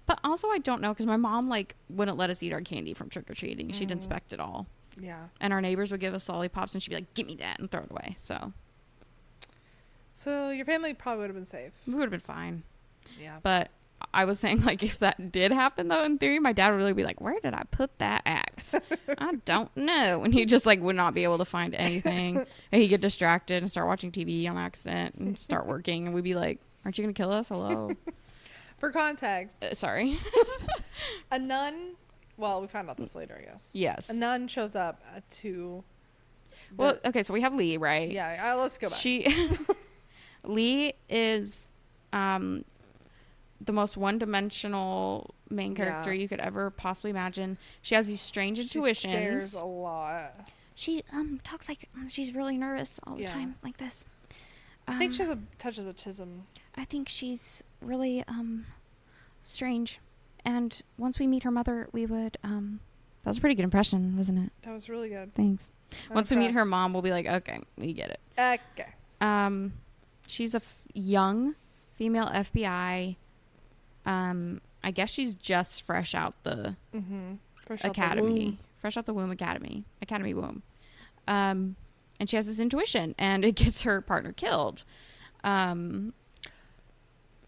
S2: but also I don't know because my mom like wouldn't let us eat our candy from trick or treating. She'd inspect it all.
S1: Yeah.
S2: And our neighbors would give us lollipops and she'd be like, "Give me that," and throw it away.
S1: So your family probably would have been safe.
S2: We would have been fine.
S1: Yeah.
S2: But I was saying, like, if that did happen, though, in theory, my dad would really be like, "Where did I put that axe? I don't know." And he just, like, would not be able to find anything. And he'd get distracted and start watching TV on accident and start working. And we'd be like, "Aren't you going to kill us? Hello."
S1: For context,
S2: Sorry.
S1: a nun. Well, we found out this later, I guess.
S2: Yes.
S1: A nun shows up to.
S2: Well, okay, so we have Lee, right?
S1: Yeah. Let's go back.
S2: Lee is the most one-dimensional main character you could ever possibly imagine. She has these strange intuitions.
S1: She stares a lot.
S2: She talks like she's really nervous all the time, like this.
S1: I think she has a touch of autism.
S2: I think she's really strange. And once we meet her mother, we would that was a pretty good impression, wasn't it?
S1: That was really good.
S2: Thanks.
S1: I'm
S2: Once we meet her
S1: impressed.
S2: mom, we'll be like, "Okay, we get it."
S1: Okay.
S2: She's a young female FBI. I guess she's just fresh out the academy, fresh out the womb academy womb. And she has this intuition, and it gets her partner killed.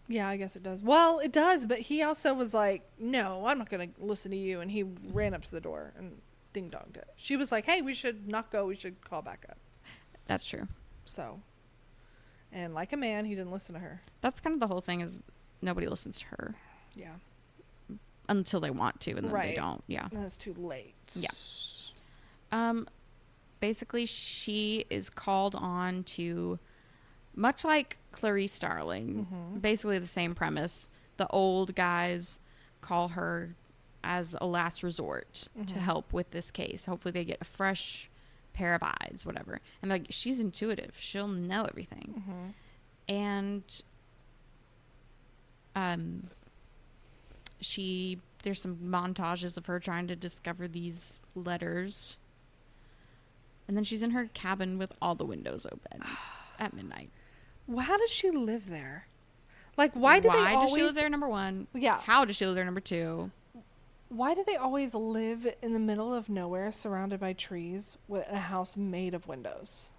S1: Yeah, I guess it does. Well, it does, but he also was like, "No, I'm not going to listen to you," and he ran up to the door and ding-donged it. She was like, "Hey, we should not go. We should call back up."
S2: That's true.
S1: So, and like a man, he didn't listen to her.
S2: That's kind of the whole thing is nobody listens to her
S1: Yeah.
S2: until they want to, and then they don't. Yeah.
S1: And it's too late.
S2: Yeah. Basically, she is called on to, much like Clarice Starling, basically the same premise. The old guys call her as a last resort to help with this case. Hopefully they get a fresh pair of eyes, whatever. And like, she's intuitive. She'll know everything. And there's some montages of her trying to discover these letters. And then she's in her cabin with all the windows open at midnight.
S1: Well, how does she live there? Like, why does
S2: she live there, number one?
S1: Yeah.
S2: How does she live there, number two?
S1: Why do they always live in the middle of nowhere, surrounded by trees, with a house made of windows?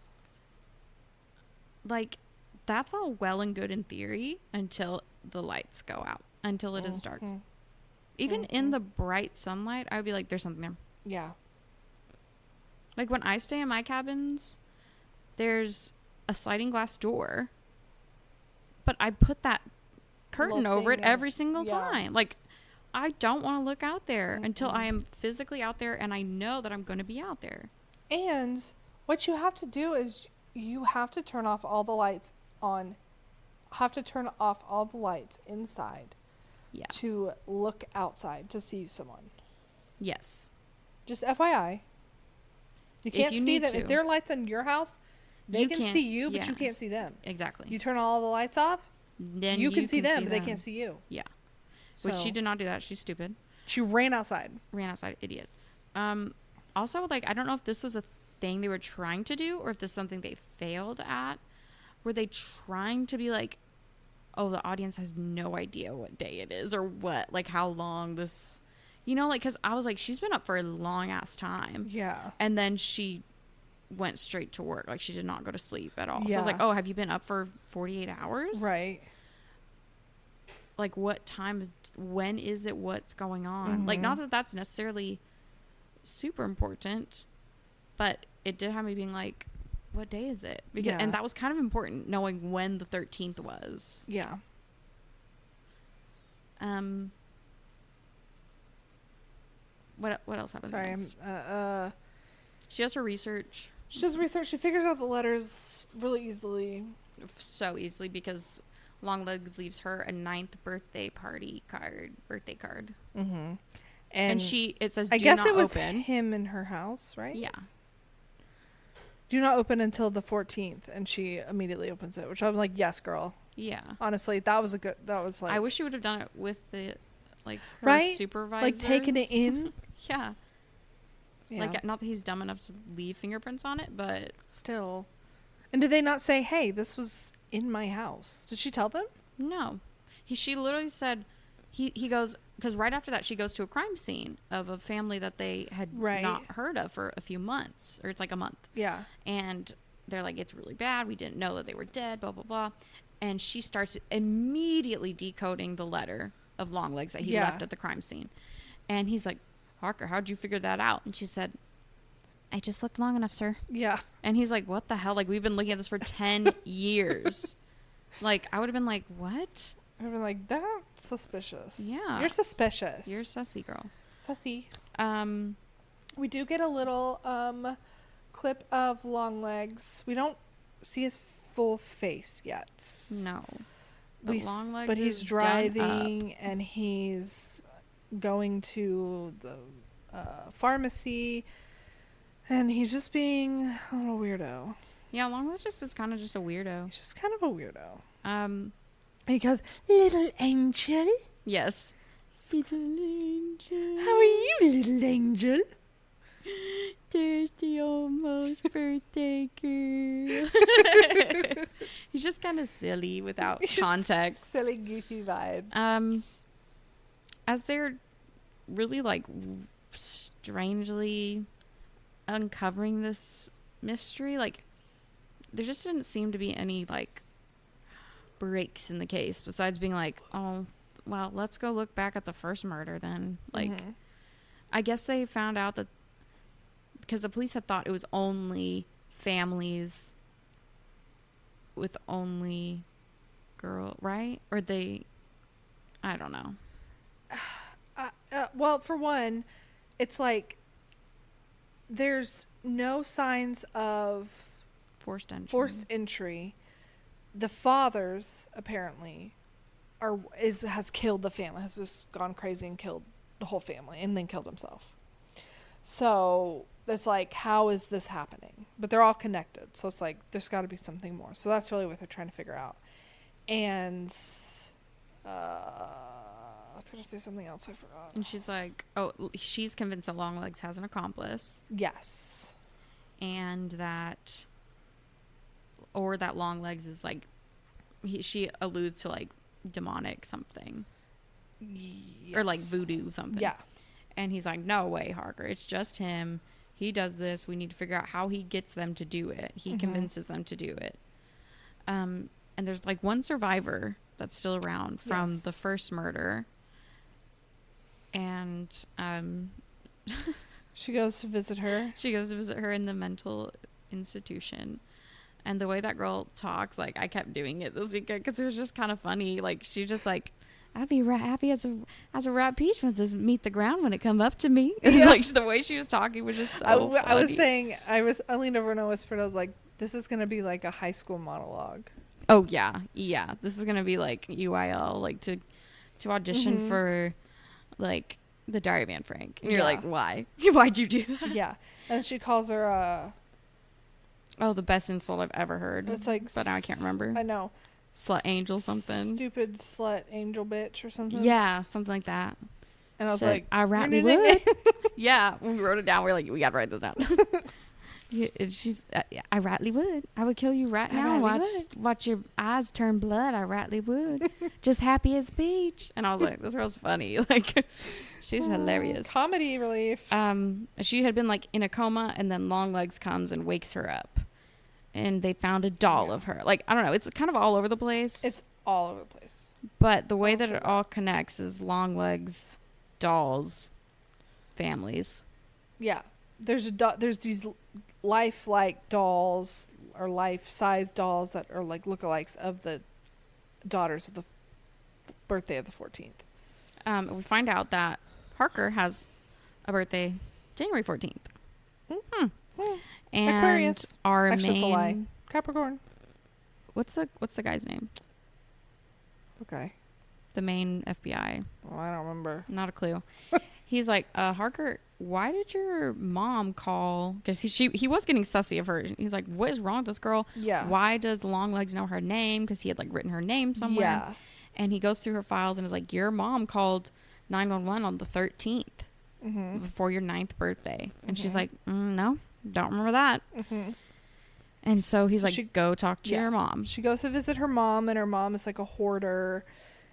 S2: Like, that's all well and good in theory until the lights go out, until it is dark. Even in the bright sunlight, I would be like, "There's something there."
S1: Yeah.
S2: Like, when I stay in my cabins, there's a sliding glass door, but I put that curtain over it every single time. Like, I don't want to look out there until I am physically out there and I know that I'm going to be out there.
S1: And what you have to do is you have to turn off all the lights inside to look outside to see someone.
S2: Yes.
S1: Just FYI. You can't see them. If there are lights in your house, they can see you, but you can't see them.
S2: Exactly.
S1: You turn all the lights off,
S2: then
S1: you can see them, but they can't see you.
S2: Yeah. Which she did not do that. She's stupid.
S1: She ran outside.
S2: Idiot. Also, like, I don't know if this was a thing they were trying to do or if this is something they failed at. Were they trying to be like, oh, the audience has no idea what day it is or what, like, how long this, you know, like, because I was like, she's been up for a long ass time.
S1: Yeah.
S2: And then she went straight to work. Like, she did not go to sleep at all.
S1: Yeah.
S2: So I was like, oh, have you been up for 48 hours?
S1: Right.
S2: Like, what time, when is it, what's going on? Like, not that that's necessarily super important, but it did have me being like, what day is it? Because, and that was kind of important, knowing when the 13th was.
S1: Yeah.
S2: What else happens next? She does her research.
S1: She does research. She figures out the letters really easily.
S2: So easily, because LongLegs leaves her a 9th birthday card.
S1: Mm-hmm.
S2: And it says,
S1: I
S2: do
S1: guess
S2: not
S1: it was
S2: open.
S1: him in her house, right?
S2: Yeah.
S1: Do not open until the 14th. And she immediately opens it, which I'm like, yes, girl.
S2: Yeah.
S1: Honestly, that was like.
S2: I wish she would have done it with the, like, her
S1: right?
S2: supervisors.
S1: Like, taking it in.
S2: Yeah. Like, not that he's dumb enough to leave fingerprints on it, but.
S1: Still. And did they not say, hey, this was in my house? Did she tell them?
S2: No. She literally said, he goes, because right after that, she goes to a crime scene of a family that they had not heard of for a few months, or it's like a month.
S1: Yeah.
S2: And they're like, it's really bad. We didn't know that they were dead, blah, blah, blah. And she starts immediately decoding the letter of LongLegs that he left at the crime scene. And he's like, Harker, how'd you figure that out? And she said, I just looked long enough, sir.
S1: Yeah.
S2: And he's like, what the hell? Like, we've been looking at this for 10 years. Like, I would have been like, what?
S1: I would have been like, that's suspicious.
S2: Yeah.
S1: You're suspicious.
S2: You're sussy, girl.
S1: Sussy. We do get a little clip of LongLegs. We don't see his full face yet.
S2: No. But
S1: but he's driving and he's going to the pharmacy, and he's just being a little weirdo.
S2: Yeah, LongLegs is kind of just a weirdo.
S1: He's just kind of a weirdo.
S2: And
S1: he goes, little angel.
S2: Yes.
S1: Little angel. How are you, little angel?
S2: There's the almost birthday girl. He's just kind of silly without context.
S1: Silly, goofy vibes.
S2: As they're really, like, strangely uncovering this mystery, like, there just didn't seem to be any, like, breaks in the case besides being like, oh, well, let's go look back at the first murder then. Like, I guess they found out that because the police had thought it was only families with only girl, right? Or I don't know.
S1: Well, for one, it's like there's no signs of
S2: forced
S1: entry. The fathers apparently has killed the family, has just gone crazy and killed the whole family, and then killed himself. So it's like, how is this happening? But they're all connected, so it's like there's got to be something more. So that's really what they're trying to figure out. And I was gonna say something else, I forgot.
S2: And she's like, oh, she's convinced that LongLegs has an accomplice.
S1: Yes.
S2: And that LongLegs is like, she alludes to like demonic something.
S1: Yes.
S2: Or like voodoo something.
S1: Yeah.
S2: And he's like, no way, Harker. It's just him. He does this. We need to figure out how he gets them to do it. He convinces them to do it. And there's like one survivor that's still around from the first murder. And
S1: she goes to visit her.
S2: She goes to visit her in the mental institution. And the way that girl talks, like, I kept doing it this weekend because it was just kind of funny. Like, she just like, I'd be happy as a rat peach when it doesn't meet the ground when it come up to me. Yeah. Like, the way she was talking was just so funny.
S1: I was saying, I leaned over and I whispered, I was like, this is going to be like a high school monologue.
S2: Oh, yeah. Yeah. This is going to be like UIL, like to audition for like the Diary of Anne Frank. And you're like, why? Why'd you do that?
S1: Yeah. And she calls her,
S2: oh, the best insult I've ever heard.
S1: It's like,
S2: but now I can't remember.
S1: I know.
S2: Slut angel something.
S1: Stupid slut angel bitch or something.
S2: Yeah, something like that.
S1: And I was
S2: Said,
S1: like,
S2: I
S1: "Your
S2: rightly
S1: new
S2: would."
S1: nickname?"
S2: Yeah, we wrote it down. We're like, we gotta write this down. She's, I rightly would. I would kill you right
S1: I
S2: now and
S1: rightly
S2: watch your eyes turn blood. I rightly would. Just happy as peach. And I was like, this girl's funny. Like, she's hilarious.
S1: Comedy relief.
S2: She had been like in a coma, and then LongLegs comes and wakes her up, and they found a doll of her. Like, I don't know. It's kind of all over the place.
S1: It's all over the place.
S2: But the way that it all connects is LongLegs, dolls, families.
S1: Yeah. There's these lifelike dolls or life-size dolls that are like lookalikes of the daughters of the birthday of the 14th.
S2: We find out that Harker has a birthday January 14th.
S1: Mm-hmm.
S2: And
S1: Aquarius.
S2: our
S1: Actually, it's a lie.
S2: main
S1: Capricorn.
S2: what's the guy's name?
S1: Okay.
S2: The main FBI.
S1: Well, I don't remember.
S2: Not a clue. He's like, Harker, why did your mom call? Because he was getting sussy of her. He's like, what is wrong with this girl?
S1: Yeah.
S2: Why does LongLegs know her name? Because he had like written her name somewhere.
S1: Yeah.
S2: And he goes through her files and is like, your mom called 911 on the 13th before your 9th birthday. And she's like, no, don't remember that. And so he's like, go talk to your mom.
S1: She goes to visit her mom, and her mom is like a hoarder,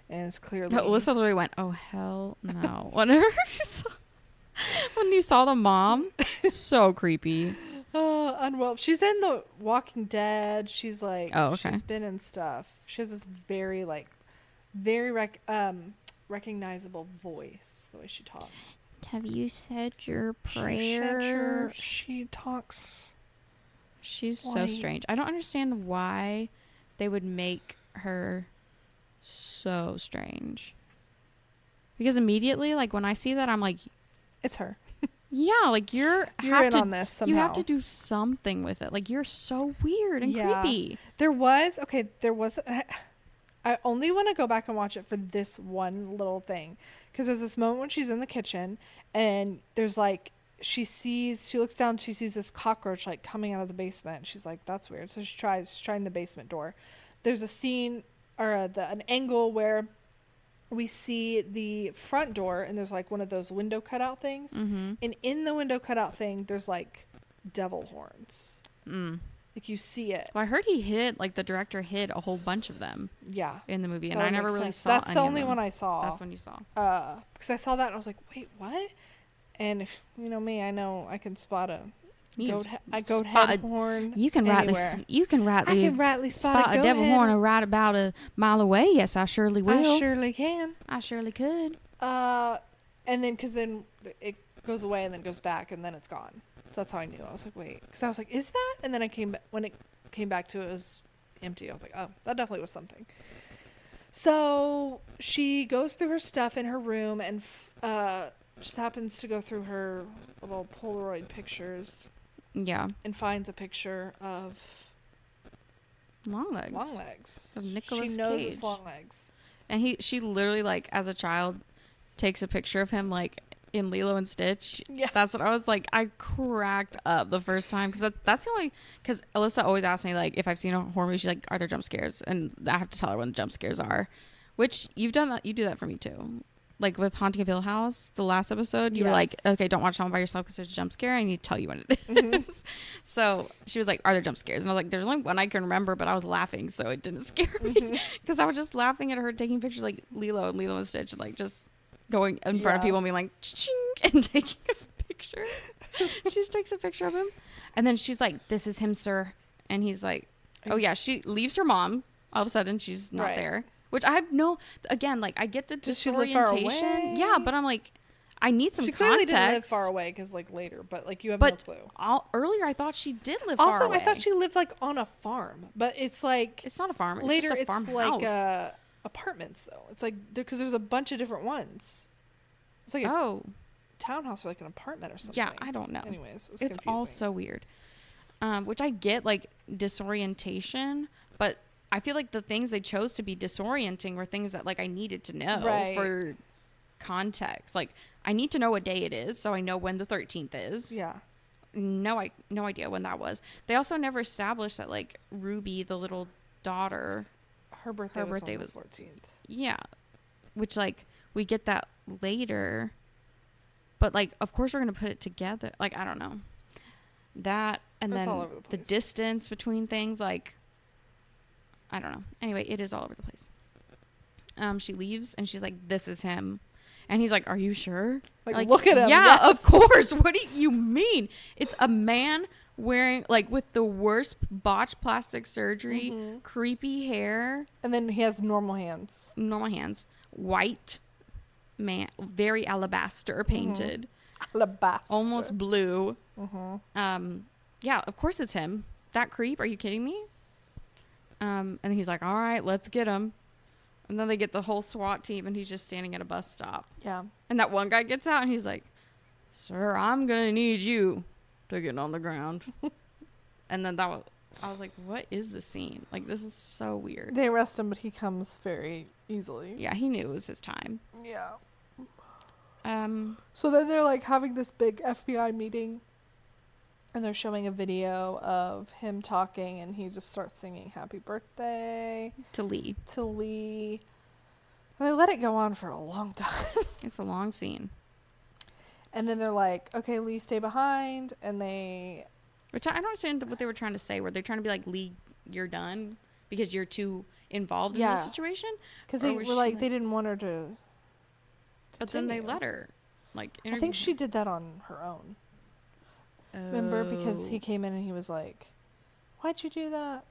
S1: and it's clearly...
S2: But Alyssa literally went, oh, hell no. When you saw the mom, so creepy.
S1: Oh, unwell. She's in The Walking Dead. She's like...
S2: Oh, okay.
S1: She's been in stuff. She has this very, like, recognizable voice, the way she talks.
S2: Have you said your prayer?
S1: She talks...
S2: She's so strange. I don't understand why they would make her so strange. Because immediately, like, when I see that, I'm like...
S1: It's her.
S2: Yeah, like,
S1: you're in on this somehow.
S2: You have to do something with it. Like, you're so weird and creepy.
S1: There was... I only want to go back and watch it for this one little thing. Because there's this moment when she's in the kitchen, and there's, like... She looks down, she sees this cockroach like coming out of the basement. She's like, that's weird. So she's trying the basement door. There's a scene or an angle where we see the front door, and there's like one of those window cutout things. And in the window cutout thing, there's like devil horns. Like you see it.
S2: Well, I heard the director hid a whole bunch of them.
S1: Yeah.
S2: In the movie. And I never really saw
S1: That's the only one I saw.
S2: That's when you saw.
S1: Because I saw that and I was like, wait, what? And if you know me, I know I can spot a goat head horn.
S2: You can rightly spot a devil horn right about a mile away. Yes, I surely will.
S1: I surely can.
S2: I surely could.
S1: And then because then it goes away and then goes back and then it's gone. So that's how I knew. I was like, wait, because I was like, is that? And then when it came back to it was empty. I was like, oh, that definitely was something. So she goes through her stuff in her room and just happens to go through her little Polaroid pictures.
S2: Yeah.
S1: And finds a picture of LongLegs.
S2: Of Nicolas Cage.
S1: She knows it's LongLegs.
S2: And she literally, like, as a child, takes a picture of him, like, in Lilo and Stitch.
S1: Yeah.
S2: That's what I was like. I cracked up the first time. Because that's the only... Because Alyssa always asks me, like, if I've seen a horror movie, she's like, are there jump scares? And I have to tell her when the jump scares are. Which, you've done that. You do that for me, too. Like with Haunting of Hill House, the last episode, you were like, okay, don't watch Home by yourself because there's a jump scare. I need to tell you when it is. So she was like, are there jump scares? And I was like, there's only one I can remember, but I was laughing, so it didn't scare me. Because I was just laughing at her taking pictures like Lilo and Stitch, like just going in front of people and being like, ching, and taking a picture. She just takes a picture of him. And then she's like, this is him, sir. And he's like, oh yeah, she leaves her mom. All of a sudden, she's not there. Which I have again, like, I get the disorientation. Yeah, but I'm like, I need some context. She clearly didn't
S1: live far away because, like, later, but, like, you have no clue.
S2: Earlier, I thought she did live far away.
S1: Also, I thought she lived, like, on a farm, but it's, like...
S2: It's not a farm.
S1: Later,
S2: it's just a farmhouse.
S1: Like, apartments, though. It's, like, because there's a bunch of different ones. It's, like, a townhouse or, like, an apartment or something.
S2: Yeah, I don't know.
S1: Anyways,
S2: it's all so weird. Which I get, like, disorientation, but... I feel like the things they chose to be disorienting were things that, like, I needed to know for context. Like, I need to know what day it is, so I know when the 13th is.
S1: Yeah.
S2: No idea when that was. They also never established that, like, Ruby, the little daughter...
S1: Her birthday was on the 14th.
S2: Yeah. Which, like, we get that later But like, of course, we're gonna put it together. Like, I don't know that, and
S1: It's
S2: then
S1: all over the
S2: the
S1: place.
S2: distance between things. Like, I don't know. Anyway, it is all over the place. She leaves and she's like, "This is him," and he's like, "Are you sure?"
S1: Like look at him.
S2: Yeah,
S1: Yes.
S2: of course. What do you mean? It's a man wearing like with the worst botched plastic surgery, creepy hair,
S1: And then he has normal hands.
S2: white man, very alabaster painted,
S1: Alabaster.
S2: almost blue. Yeah, of course it's him. That creep. Are you kidding me? And he's like, "All right, let's get him." And then they get the whole SWAT team, and he's just standing at a bus stop.
S1: Yeah.
S2: And that one guy gets out, and he's like, "Sir, I'm gonna need you to get on the ground." And then I was like, "What is this scene? Like, this is so weird."
S1: They arrest him, but he comes very easily.
S2: Yeah, he knew it was his time.
S1: Yeah.
S2: Um,
S1: So then they're like having this big FBI meeting, and they're showing a video of him talking, and he just starts singing "Happy Birthday"
S2: to Lee.
S1: to Lee. And they let it go on for a long time.
S2: It's a long scene.
S1: And then they're like, "Okay, Lee, stay behind," and they.
S2: Which I don't understand what they were trying to say. Were they trying to be like, "Lee, you're done because you're too involved in this situation"?
S1: Because they
S2: Or
S1: were
S2: was she
S1: like, they didn't want her to.
S2: But then they
S1: continue.
S2: let her. Like,
S1: I think she did that on her own. Remember, because he came in and he was like, "Why'd you do that?"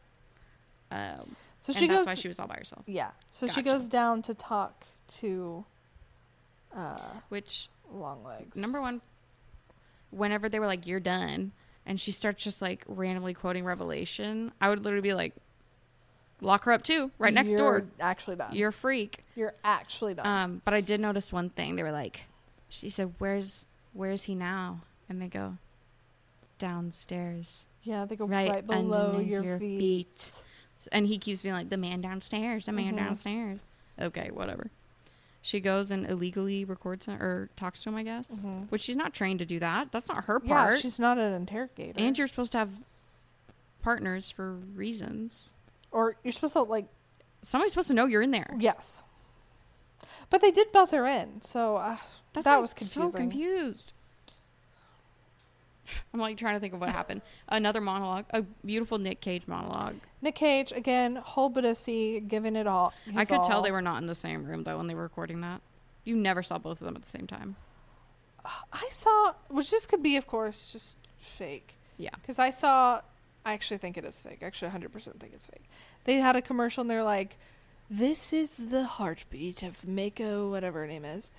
S1: So she
S2: and that's
S1: goes.
S2: why she was all by herself.
S1: Yeah. So she
S2: Gotcha.
S1: goes down to talk to
S2: Which,
S1: LongLegs.
S2: number one, whenever they were like, "You're done," and she starts just like randomly quoting Revelation, I would literally be like, "Lock her up too, right next door.
S1: You're actually done.
S2: You're a freak."
S1: You're actually done.
S2: But I did notice one thing. They were like, she said, where's he now? And they go, "Downstairs,
S1: Yeah, they go
S2: right,
S1: right below
S2: underneath
S1: your feet.
S2: And he keeps being like, "The man downstairs, the man downstairs." Okay, whatever. She goes and illegally records him, or talks to him, I guess. Which she's not trained to do that. That's not her part.
S1: Yeah, she's not an interrogator.
S2: And you're supposed to have partners for reasons.
S1: Or you're supposed to, like...
S2: Somebody's supposed to know you're in there.
S1: Yes. But they did buzz her in, so that was confusing.
S2: So confused. I'm like trying to think of what happened. Another monologue, a beautiful Nick Cage monologue.
S1: Nick Cage, again, whole Buzziest, giving it all.
S2: I could tell they were not in the same room, though, when they were recording that. You never saw both of them at the same time.
S1: I saw, which this could be, of course, just fake.
S2: Yeah.
S1: Because I actually think it is fake. Actually, 100% think it's fake. They had a commercial, and they're like, "This is the heartbeat of Maika," whatever her name is,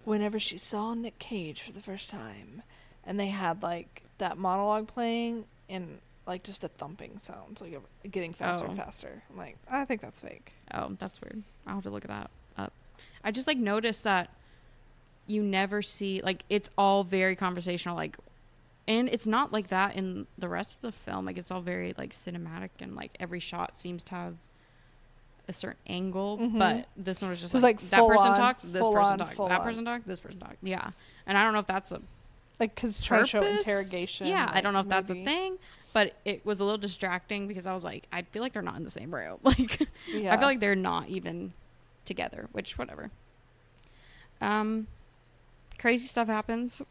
S1: whenever she saw Nick Cage for the first time. And they had, like, that monologue playing and, like, just a thumping sound, like, getting faster and faster. I'm like, I think that's fake.
S2: Oh, that's weird. I'll have to look that up. I just, like, noticed that you never see, like, it's all very conversational, like, and it's not like that in the rest of the film. Like, it's all very, like, cinematic, and, like, every shot seems to have a certain angle, but this one was just
S1: So
S2: like
S1: it's like
S2: that person
S1: on,
S2: talks, this
S1: full
S2: person
S1: on,
S2: talks,
S1: full
S2: that
S1: on.
S2: person talks, this person talks. Yeah. And I don't know if that's a
S1: Like, because trying to show
S2: purpose.
S1: interrogation.
S2: Yeah,
S1: like,
S2: I don't know if that's a
S1: maybe.
S2: thing, but it was a little distracting because I was like, I feel like they're not in the same room. Like,
S1: Yeah.
S2: I feel like they're not even together, which, whatever. Crazy stuff happens.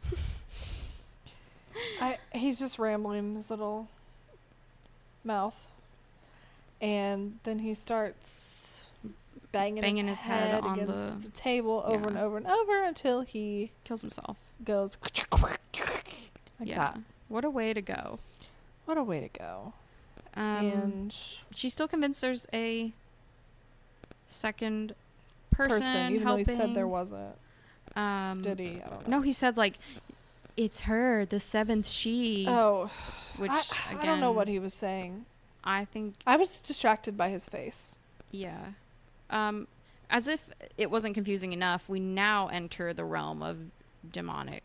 S1: He's just rambling in his little mouth. And then he starts banging his head
S2: on
S1: against
S2: the
S1: the table over and over and over until he
S2: Kills himself.
S1: goes like that.
S2: What a way to go.
S1: What a way to go.
S2: And she's still convinced there's a second person
S1: even
S2: helping.
S1: though he said there wasn't. Did he? I don't know.
S2: No, he said, like, it's her, the seventh she.
S1: Oh.
S2: Which,
S1: I
S2: again,
S1: don't know what he was saying.
S2: I think,
S1: I was distracted by his face.
S2: yeah. As if it wasn't confusing enough, we now enter the realm of demonic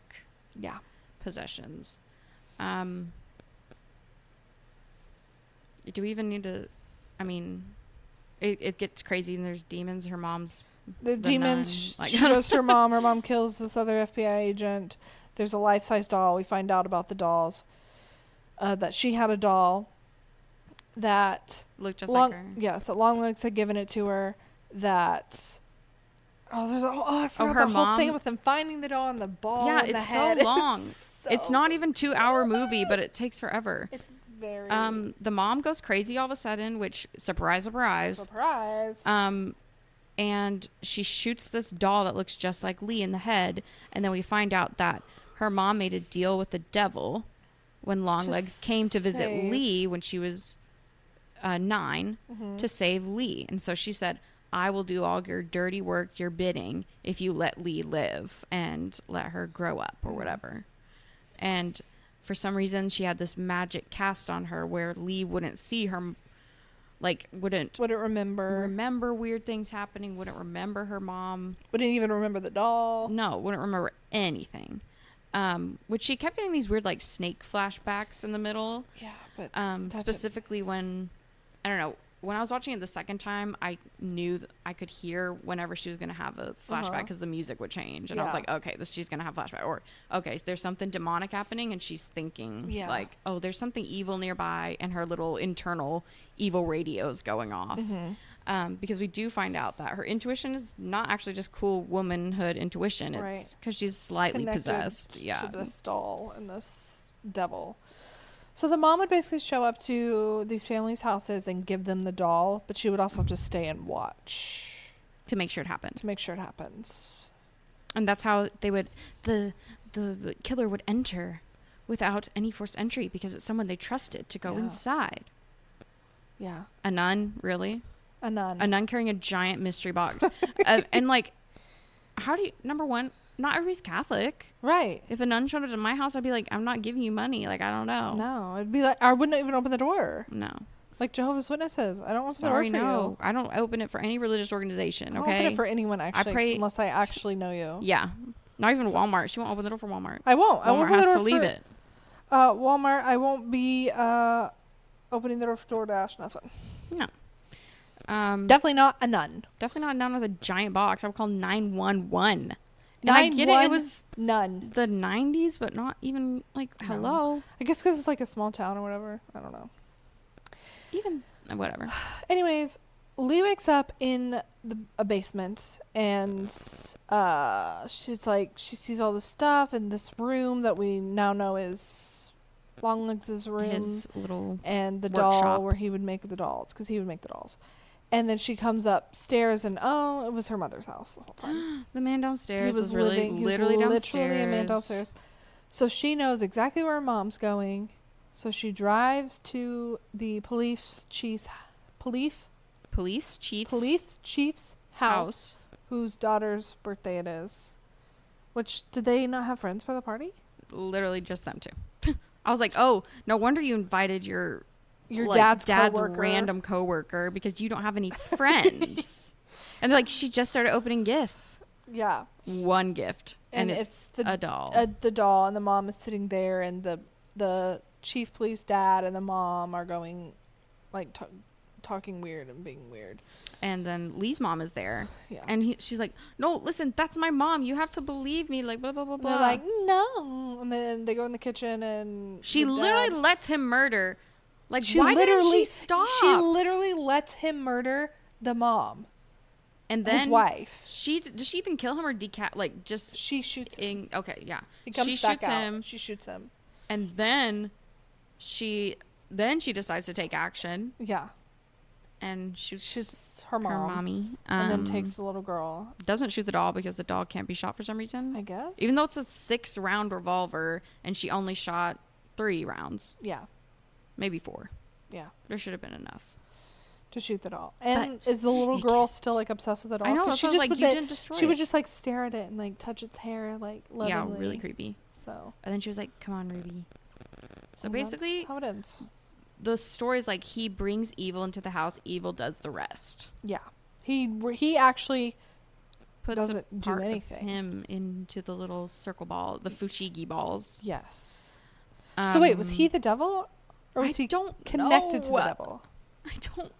S1: Yeah.
S2: possessions. Do we even need to, I mean, it gets crazy and there's demons. Her mom's
S1: The demons,
S2: nun, like-
S1: she goes to her mom. Her mom kills this other FBI agent. There's a life-size doll. We find out about the dolls. That she had a doll that
S2: look just like her.
S1: Yes, that LongLegs had given it to her. That I forgot
S2: her
S1: the whole thing
S2: mom-
S1: with them finding the doll and the ball.
S2: Yeah,
S1: in the
S2: it's
S1: head.
S2: so long. It's
S1: so
S2: not even 2-hour movie, but it takes forever.
S1: It's very.
S2: The mom goes crazy all of a sudden, which surprise.
S1: Surprise.
S2: And she shoots this doll that looks just like Lee in the head, and then we find out that her mom made a deal with the devil when LongLegs came to visit Lee when she was 9 to save Lee. And so she said, I will do all your dirty work, your bidding, if you let Lee live and let her grow up or whatever. And for some reason, she had this magic cast on her where Lee wouldn't see her, like, wouldn't remember weird things happening, wouldn't remember her mom.
S1: Wouldn't even remember the doll.
S2: No, wouldn't remember anything. Which she kept getting these weird, like, snake flashbacks in the middle.
S1: Yeah, but
S2: specifically when, I don't know, when I was watching it the second time, I knew I could hear whenever she was going to have a flashback because the music would change. And I was like, okay, she's going to have a flashback. Or, okay, there's something demonic happening and she's thinking like, oh, there's something evil nearby and her little internal evil radio's going off. Because we do find out that her intuition is not actually just cool womanhood intuition. It's because she's slightly possessed. Yeah.
S1: To this doll and this devil. So the mom would basically show up to these families' houses and give them the doll, but she would also have to stay and watch.
S2: To make sure it happened.
S1: To make sure it happens.
S2: And that's how they would, the killer would enter without any forced entry because it's someone they trusted to go inside.
S1: Yeah.
S2: A nun, really?
S1: A nun.
S2: A nun carrying a giant mystery box. And like, how do you, number one, not everybody's Catholic.
S1: Right.
S2: If a nun showed up to my house, I'd be like, I'm not giving you money. Like, I don't know.
S1: No. It'd be like, I wouldn't even open the door.
S2: No.
S1: Like Jehovah's Witnesses. I don't open the door for you.
S2: I don't open it for any religious organization, okay?
S1: I don't open it for anyone, actually, unless I actually know you.
S2: Yeah. Not even Walmart. She won't open the door for Walmart.
S1: I won't.
S2: Walmart has to leave it.
S1: Walmart, I won't be opening the door for DoorDash, nothing.
S2: No.
S1: Definitely not a nun.
S2: Definitely not a nun with a giant box. I would call 911. And I get it. It was
S1: none.
S2: The 90s, but not even like hello.
S1: I guess because it's like a small town or whatever. I don't know.
S2: Even whatever.
S1: Anyways, Lee wakes up in a basement and she's like, she sees all this stuff in this room that we now know is LongLegs' room.
S2: His little
S1: and the
S2: workshop.
S1: doll where he would make the dolls, because he would make the dolls. And then she comes upstairs and it was her mother's house the whole time.
S2: The man downstairs
S1: He was
S2: literally downstairs.
S1: Literally a man downstairs. So she knows exactly where her mom's going. So she drives to the police chief's house, whose daughter's birthday it is. Which, did they not have friends for the party?
S2: Literally just them two. I was like, oh, no wonder you invited your
S1: dad's coworker.
S2: Random coworker, because you don't have any friends. And they're like, she just started opening gifts.
S1: Yeah.
S2: One gift. And it's a doll.
S1: The doll, and the mom is sitting there, and the chief police dad and the mom are going, like, talking weird and being weird.
S2: And then Lee's mom is there.
S1: Yeah.
S2: And she's like, no, listen, that's my mom. You have to believe me. Like, blah, blah, blah, blah.
S1: They're like, no. And then they go in the kitchen, and
S2: she literally lets him murder. Like, why didn't she stop?
S1: She literally lets him murder the mom.
S2: And then
S1: his wife.
S2: Does she even kill him or just
S1: she shoots him.
S2: Okay, yeah.
S1: He comes
S2: she
S1: back
S2: shoots
S1: out.
S2: him.
S1: She shoots him.
S2: And then she decides to take action.
S1: Yeah.
S2: And shoots
S1: her mom.
S2: Her mommy.
S1: And then takes the little girl.
S2: Doesn't shoot the doll because the doll can't be shot for some reason.
S1: I guess.
S2: Even though it's a 6-round revolver and she only shot 3 rounds.
S1: Yeah.
S2: Maybe 4.
S1: Yeah.
S2: There should have been enough.
S1: To shoot the doll. And is the little girl still, like, obsessed with the doll?
S2: I know. She like, you didn't destroy it.
S1: She would just, like, stare at it and, like, touch its hair, like, lovingly.
S2: Yeah, really creepy.
S1: So.
S2: And then she was like, come on, Ruby. So basically,
S1: that's how it ends.
S2: The story is like, he brings evil into the house. Evil does the rest.
S1: Yeah. He actually doesn't do
S2: part
S1: anything.
S2: Of him into the little circle ball, the fushigi balls.
S1: Yes. So wait, was he the devil? Or was he connected to the devil?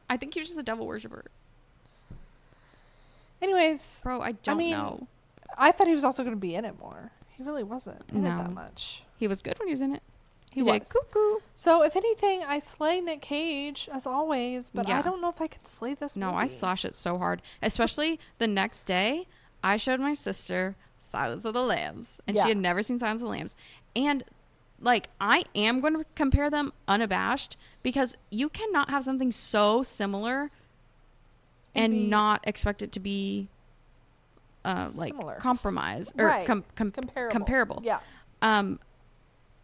S2: I think he was just a devil worshiper.
S1: Anyways.
S2: Bro, I don't know.
S1: I thought he was also going to be in it more. He really wasn't in it that much.
S2: He was good when he was in it.
S1: He was. Cuckoo. So, if anything, I slay Nick Cage, as always, but I don't know if I could slay this movie.
S2: No, I slash it so hard. Especially the next day, I showed my sister Silence of the Lambs, and
S1: Yeah.
S2: she had never seen Silence of the Lambs. And, like, I am going to compare them unabashed, because you cannot have something so similar and not expect it to be, like,
S1: similar.
S2: compromise or
S1: Right.
S2: comparable.
S1: Yeah.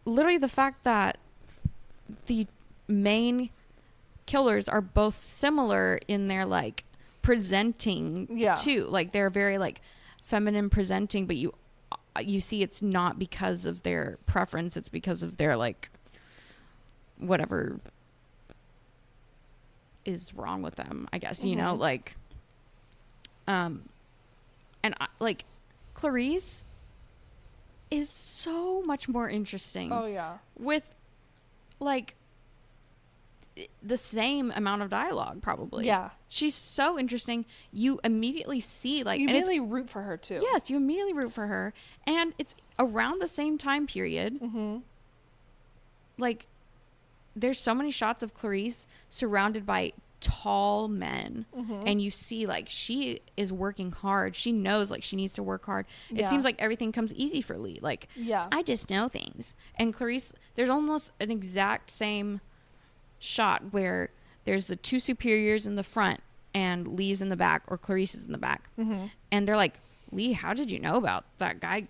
S2: Literally the fact that the main killers are both similar in their, like, presenting too. Like, they're very, like, feminine presenting, but you see it's not because of their preference, it's because of their, like, whatever is wrong with them, I guess. You know, like, and like, Clarice is so much more interesting.
S1: Oh yeah.
S2: With, like, the same amount of dialogue, probably.
S1: Yeah.
S2: She's so interesting. You immediately see, like,
S1: you immediately root for her too.
S2: Yes, you immediately root for her, and it's around the same time period. Like, there's so many shots of Clarice surrounded by tall men, and you see, like, she is working hard. She knows, like, she needs to work hard. It seems like everything comes easy for Lee. Like, I just know things. And Clarice, there's almost an exact same shot where there's the two superiors in the front and Lee's in the back, or Clarice is in the back, and they're like, Lee, how did you know about that guy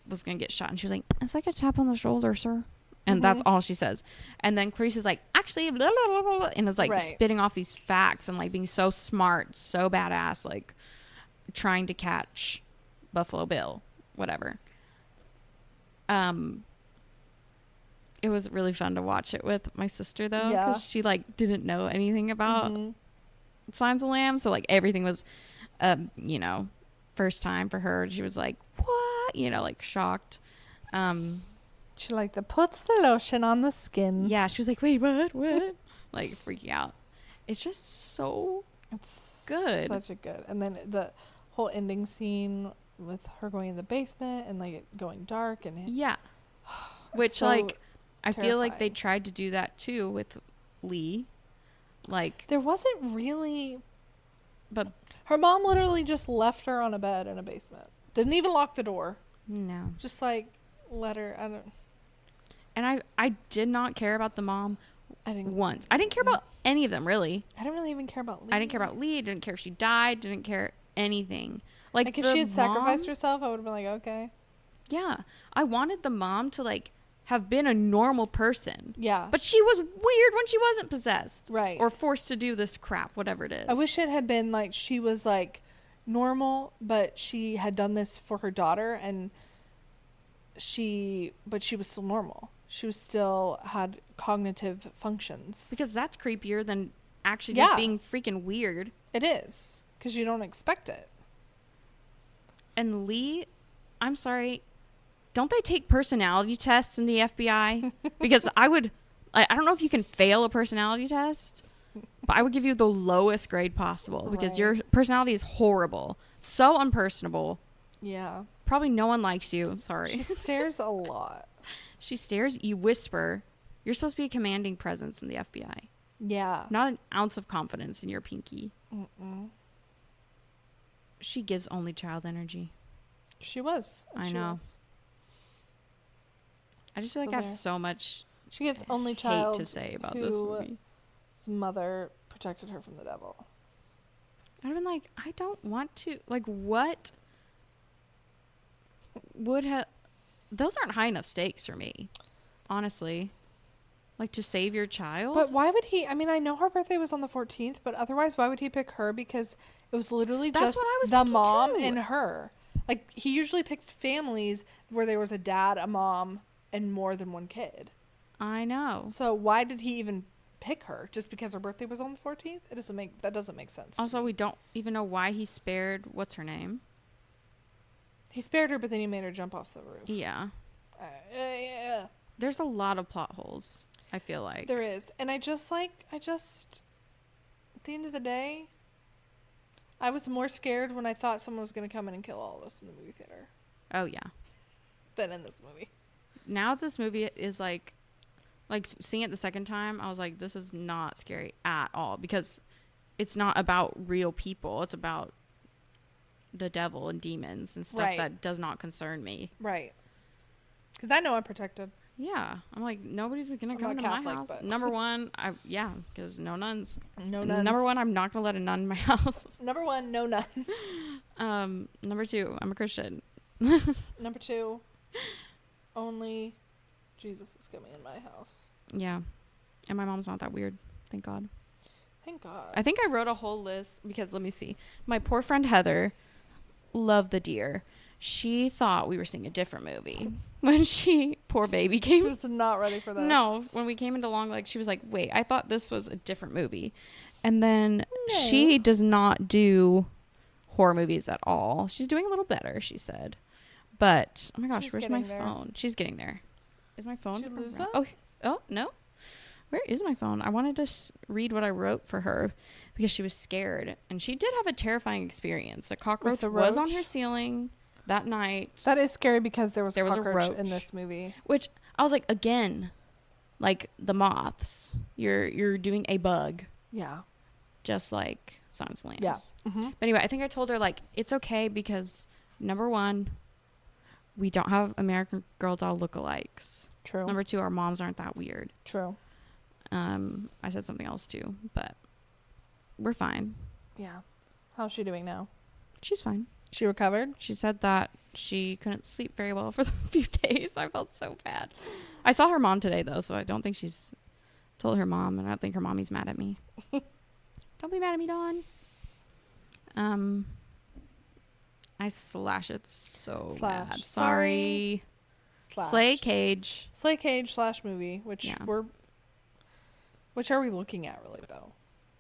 S2: was gonna get shot? And she was like, it's like a tap on the shoulder, sir. And that's all she says. And then Clarice is like, actually, blah, blah, blah, blah, and is like spitting off these facts and, like, being so smart, so badass, like, trying to catch Buffalo Bill, whatever. It was really fun to watch it with my sister, though, because she, like, didn't know anything about Signs of Lambs, so, like, everything was, you know, first time for her. She was like, what? You know, like, shocked.
S1: She, like, puts the lotion on the skin.
S2: Yeah, she was like, wait, what? Like, freaking out. It's just so good.
S1: Such a good. And then the whole ending scene with her going in the basement and, like, it going dark. And which, so, like, I feel like they tried to do that too with Lee. Like, there wasn't really,
S2: but
S1: her mom literally just left her on a bed in a basement. Didn't even lock the door.
S2: No.
S1: Just, like, let her. I don't.
S2: And I did not care about the mom.
S1: I didn't.
S2: Once. I didn't care about any of them, really.
S1: I didn't really even care about Lee.
S2: I didn't care about Lee. Didn't care if she died. Didn't care anything. Like
S1: if she had sacrificed herself, I would have been like, okay.
S2: Yeah. I wanted the mom to, like, have been a normal person.
S1: Yeah.
S2: But she was weird when she wasn't possessed.
S1: Right.
S2: Or forced to do this crap, whatever it is.
S1: I wish it had been, like, she was, like, normal, but she had done this for her daughter, and she was still normal. She was still had cognitive functions.
S2: Because that's creepier than actually just being freaking weird.
S1: It is. Because you don't expect it.
S2: And Lee, I'm sorry, don't they take personality tests in the FBI? Because I don't know if you can fail a personality test, but I would give you the lowest grade possible, because your personality is horrible. So unpersonable.
S1: Yeah.
S2: Probably no one likes you. Sorry.
S1: She stares a lot.
S2: She stares, you whisper. You're supposed to be a commanding presence in the FBI.
S1: Yeah.
S2: Not an ounce of confidence in your pinky. She gives only child energy.
S1: She was.
S2: I know. I just feel like I have so much
S1: she gives only child
S2: hate to say about this movie.
S1: His mother protected her from the devil.
S2: I'd have been like, I don't want to. Like, what would have... Those aren't high enough stakes for me, honestly. Like, to save your child?
S1: But why would he... I mean, I know her birthday was on the 14th, but otherwise, why would he pick her? Because it was literally just the mom and her. Like, he usually picked families where there was a dad, a mom, and more than one kid.
S2: I know.
S1: So why did he even pick her? Just because her birthday was on the 14th? That doesn't make sense.
S2: Also, we don't even know why he spared... What's her name?
S1: He spared her, but then he made her jump off the roof.
S2: Yeah.
S1: Yeah.
S2: There's a lot of plot holes, I feel like.
S1: There is. And at the end of the day, I was more scared when I thought someone was going to come in and kill all of us in the movie theater.
S2: Oh, yeah.
S1: Than in this movie.
S2: Now this movie is like seeing it the second time, I was like, this is not scary at all, because it's not about real people. It's about the devil and demons and stuff
S1: Right.
S2: that does not concern me.
S1: Right. Because I know I'm protected.
S2: Yeah. I'm like, nobody's going to come
S1: not
S2: to my
S1: Catholic,
S2: house.
S1: but-
S2: Number one, because no nuns.
S1: No nuns.
S2: Number one, I'm not going to let a nun in my house.
S1: Number one, no nuns.
S2: Number two, I'm a Christian.
S1: Number two, only Jesus is coming in my house.
S2: Yeah. And my mom's not that weird. Thank God.
S1: Thank God.
S2: I think I wrote a whole list because let me see. My poor friend Heather loved The Deer. She thought we were seeing a different movie when poor baby,
S1: She
S2: came.
S1: was not ready for this.
S2: No, when we came into LongLegs, she was like, wait, I thought this was a different movie. And then
S1: No.
S2: she does not do horror movies at all. She's doing a little better, she said. But, oh my gosh,
S1: She's
S2: where's my
S1: getting there.
S2: phone? She's getting there. Is my phone?
S1: Did you lose
S2: around?
S1: that?
S2: Oh, no. Where is my phone? I wanted to read what I wrote for her because she was scared. And she did have a terrifying experience. A cockroach
S1: a
S2: was on
S1: roach?
S2: her ceiling that night.
S1: That is scary because there was
S2: There
S1: a
S2: was a
S1: cockroach
S2: roach.
S1: in this movie.
S2: Which I was like, again, like the moths. You're doing a bug,
S1: Yeah.
S2: just like Silence of the
S1: Yeah.
S2: Lambs.
S1: Mm-hmm.
S2: But anyway, I think I told her like it's okay because number one, we don't have American Girl doll lookalikes.
S1: True.
S2: Number two, our moms aren't that weird.
S1: True.
S2: I said something else too, but we're fine.
S1: Yeah. How's she doing now?
S2: She's fine.
S1: She recovered?
S2: She said that she couldn't sleep very well for the few days. I felt so bad. I saw her mom today though, so I don't think she's told her mom, and I don't think her mommy's mad at me. Don't be mad at me, Dawn. I slash it so
S1: Slash.
S2: bad. Sorry.
S1: Slash.
S2: Slay Cage.
S1: Slay Cage / movie, which
S2: Yeah.
S1: which are we looking at really though?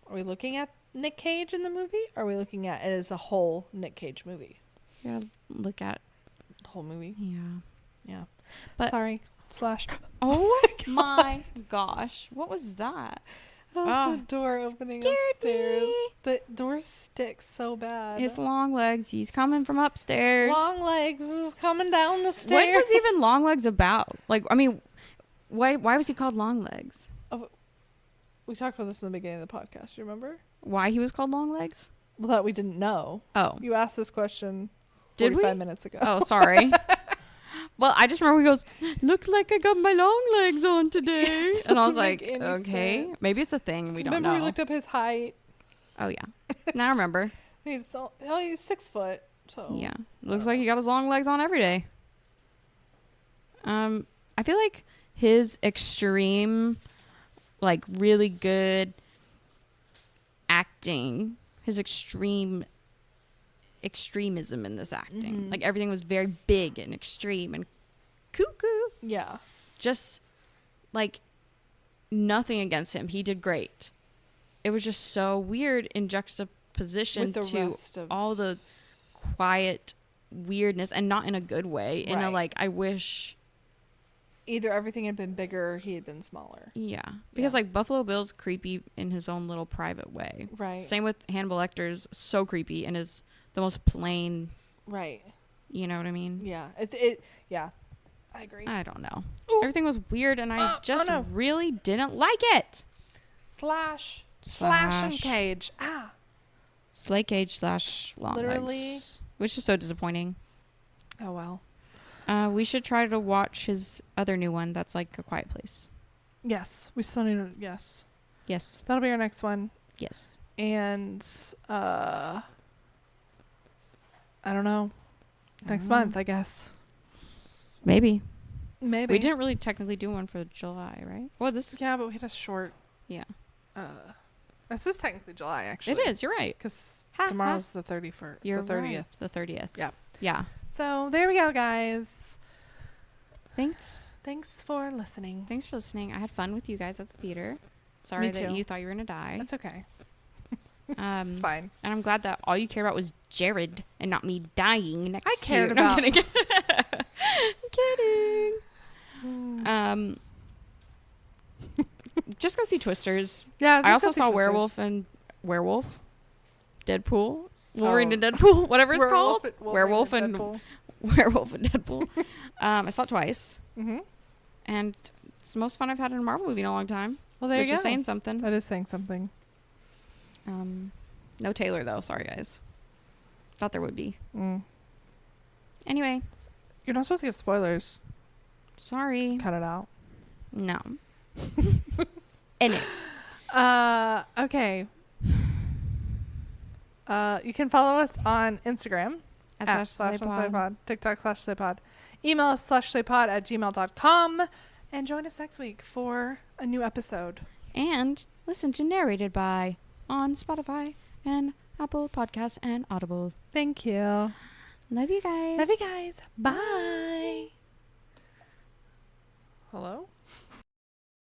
S1: Are we looking at Nick Cage in the movie? Or are we looking at it as a whole Nick Cage movie?
S2: You gotta look at.
S1: The whole movie?
S2: Yeah.
S1: Yeah.
S2: But-
S1: Sorry. Slash.
S2: Oh my gosh. What was that?
S1: Oh, the door opening
S2: Scared
S1: upstairs.
S2: me.
S1: The door sticks so bad.
S2: It's LongLegs. He's coming from upstairs.
S1: LongLegs is coming down the stairs.
S2: What was even LongLegs about? Like, I mean, why was he called LongLegs?
S1: We talked about this in the beginning of the podcast. You remember?
S2: Why he was called LongLegs?
S1: Well, that we didn't know.
S2: Oh,
S1: You asked this question
S2: Did
S1: 45
S2: we?
S1: minutes ago.
S2: oh, sorry. Well, I just remember he goes, "Looks like I got my long legs on today," and I was
S1: doesn't
S2: like,
S1: make any
S2: "Okay,
S1: sense.
S2: maybe it's a thing we don't
S1: Remember
S2: know."
S1: we looked up his height?
S2: Oh yeah, now I remember.
S1: He's 6 foot. So
S2: Yeah, looks like he got his long legs on every day. I feel like his extreme, like really good acting, his extremism in this acting,
S1: Mhm.
S2: like everything was very big and extreme and cuckoo.
S1: Yeah.
S2: Just like nothing against him, he did great. It was just so weird in juxtaposition
S1: With the
S2: to
S1: rest of
S2: all the quiet weirdness, and not in a good way, in a
S1: Right.
S2: like I wish.
S1: either everything had been bigger or he had been smaller.
S2: Yeah, because
S1: Yeah.
S2: like Buffalo Bill's creepy in his own little private way.
S1: Right.
S2: Same with Hannibal Lecter's so creepy and is the most plain.
S1: Right.
S2: You know what I mean?
S1: Yeah. Yeah. I agree.
S2: I don't know.
S1: Ooh.
S2: Everything was weird, and I just
S1: no.
S2: really didn't like it.
S1: Slash and
S2: Slash.
S1: Cage. Ah.
S2: Slay Cage / LongLegs,
S1: Literally.
S2: which is so disappointing.
S1: Oh well.
S2: We should try to watch his other new one. That's like A Quiet Place.
S1: Yes. We still need to. Yes.
S2: Yes.
S1: That'll be our next one.
S2: Yes.
S1: And I don't know. Next
S2: I don't
S1: month, I guess.
S2: Maybe.
S1: Maybe.
S2: We didn't really technically do one for July, right? Well, this is.
S1: Yeah, but we had a short.
S2: Yeah.
S1: This is technically July, actually.
S2: It is. You're right.
S1: Because
S2: Ha,
S1: tomorrow's the 31st.
S2: You're
S1: the 30th.
S2: right. The 30th.
S1: Yeah.
S2: Yeah.
S1: So there we go, guys.
S2: Thanks.
S1: Thanks for listening.
S2: Thanks for listening. I had fun with you guys at the theater. Sorry
S1: Me
S2: that
S1: too.
S2: you thought you were gonna die.
S1: That's okay.
S2: It's
S1: fine.
S2: And I'm glad that all you cared about was Jared and not me dying next
S1: I
S2: to
S1: cared
S2: you. No, I'm
S1: about-
S2: kidding. I'm kidding. Just go see Twisters.
S1: Yeah.
S2: I also saw Werewolf and Deadpool, Wolverine and Deadpool, whatever it's called. Werewolf and Deadpool. I saw it twice,
S1: Mm-hmm.
S2: and it's the most fun I've had in a Marvel movie in a long time.
S1: Well, there
S2: Which
S1: you go.
S2: is saying something.
S1: That is saying something.
S2: No Taylor though. Sorry guys. Thought there would be. Anyway.
S1: You're not supposed to give spoilers.
S2: Sorry.
S1: Cut it out.
S2: No. Anyway.
S1: Okay. You can follow us on Instagram at //slaypod, TikTok //slaypod. Email us //slaypod@gmail.com, and join us next week for a new episode.
S2: And listen to Narrated By on Spotify and Apple Podcasts and Audible.
S1: Thank you.
S2: Love you guys.
S1: Love you guys. Bye. Hello?